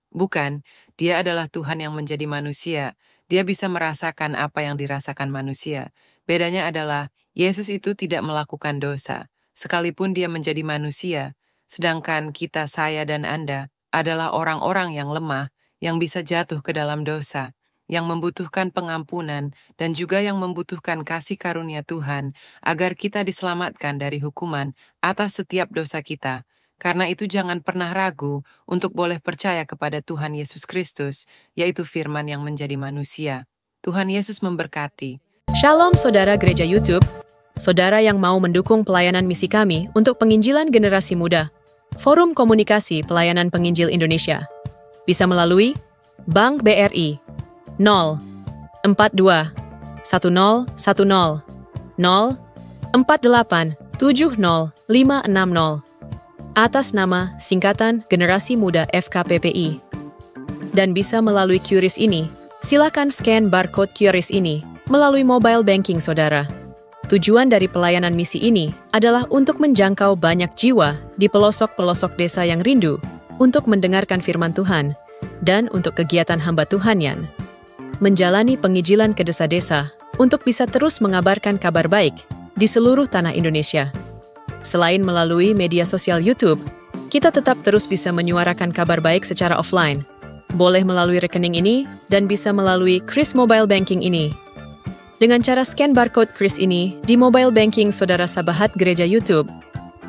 Bukan, dia adalah Tuhan yang menjadi manusia. Dia bisa merasakan apa yang dirasakan manusia. Bedanya adalah, Yesus itu tidak melakukan dosa, sekalipun dia menjadi manusia. Sedangkan kita, saya dan Anda, adalah orang-orang yang lemah, yang bisa jatuh ke dalam dosa, yang membutuhkan pengampunan, dan juga yang membutuhkan kasih karunia Tuhan, agar kita diselamatkan dari hukuman atas setiap dosa kita. Karena itu jangan pernah ragu untuk boleh percaya kepada Tuhan Yesus Kristus, yaitu firman yang menjadi manusia. Tuhan Yesus memberkati. Shalom saudara gereja YouTube, saudara yang mau mendukung pelayanan misi kami untuk penginjilan generasi muda. Forum Komunikasi Pelayanan Penginjil Indonesia. Bisa melalui Bank BRI 042 1010 048 70 560 atas nama singkatan Generasi Muda FKPPI. Dan bisa melalui QRIS ini, silakan scan barcode QRIS ini melalui mobile banking saudara. Tujuan dari pelayanan misi ini adalah untuk menjangkau banyak jiwa di pelosok-pelosok desa yang rindu untuk mendengarkan firman Tuhan, dan untuk kegiatan hamba Tuhan-Yan, menjalani penginjilan ke desa-desa untuk bisa terus mengabarkan kabar baik di seluruh tanah Indonesia. Selain melalui media sosial YouTube, kita tetap terus bisa menyuarakan kabar baik secara offline. Boleh melalui rekening ini dan bisa melalui QRIS Mobile Banking ini. Dengan cara scan barcode QRIS ini di mobile banking saudara sahabat gereja YouTube,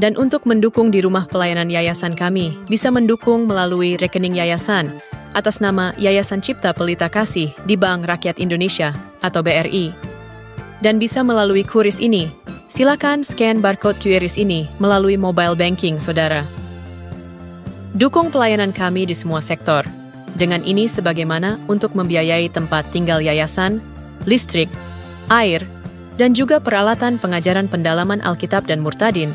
dan untuk mendukung di rumah pelayanan yayasan kami, bisa mendukung melalui rekening yayasan atas nama Yayasan Cipta Pelita Kasih di Bank Rakyat Indonesia atau BRI. Dan bisa melalui QRIS ini, silakan scan barcode QRIS ini melalui mobile banking saudara. Dukung pelayanan kami di semua sektor. Dengan ini sebagaimana untuk membiayai tempat tinggal yayasan, listrik, air, dan juga peralatan pengajaran pendalaman Alkitab dan Murtadin.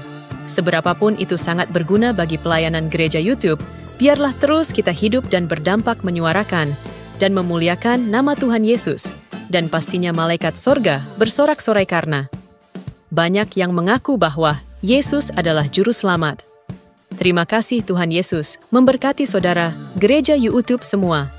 Seberapapun itu sangat berguna bagi pelayanan gereja YouTube, biarlah terus kita hidup dan berdampak menyuarakan dan memuliakan nama Tuhan Yesus, dan pastinya malaikat sorga bersorak-sorai karena banyak yang mengaku bahwa Yesus adalah Juru Selamat. Terima kasih Tuhan Yesus, memberkati saudara, gereja YouTube semua.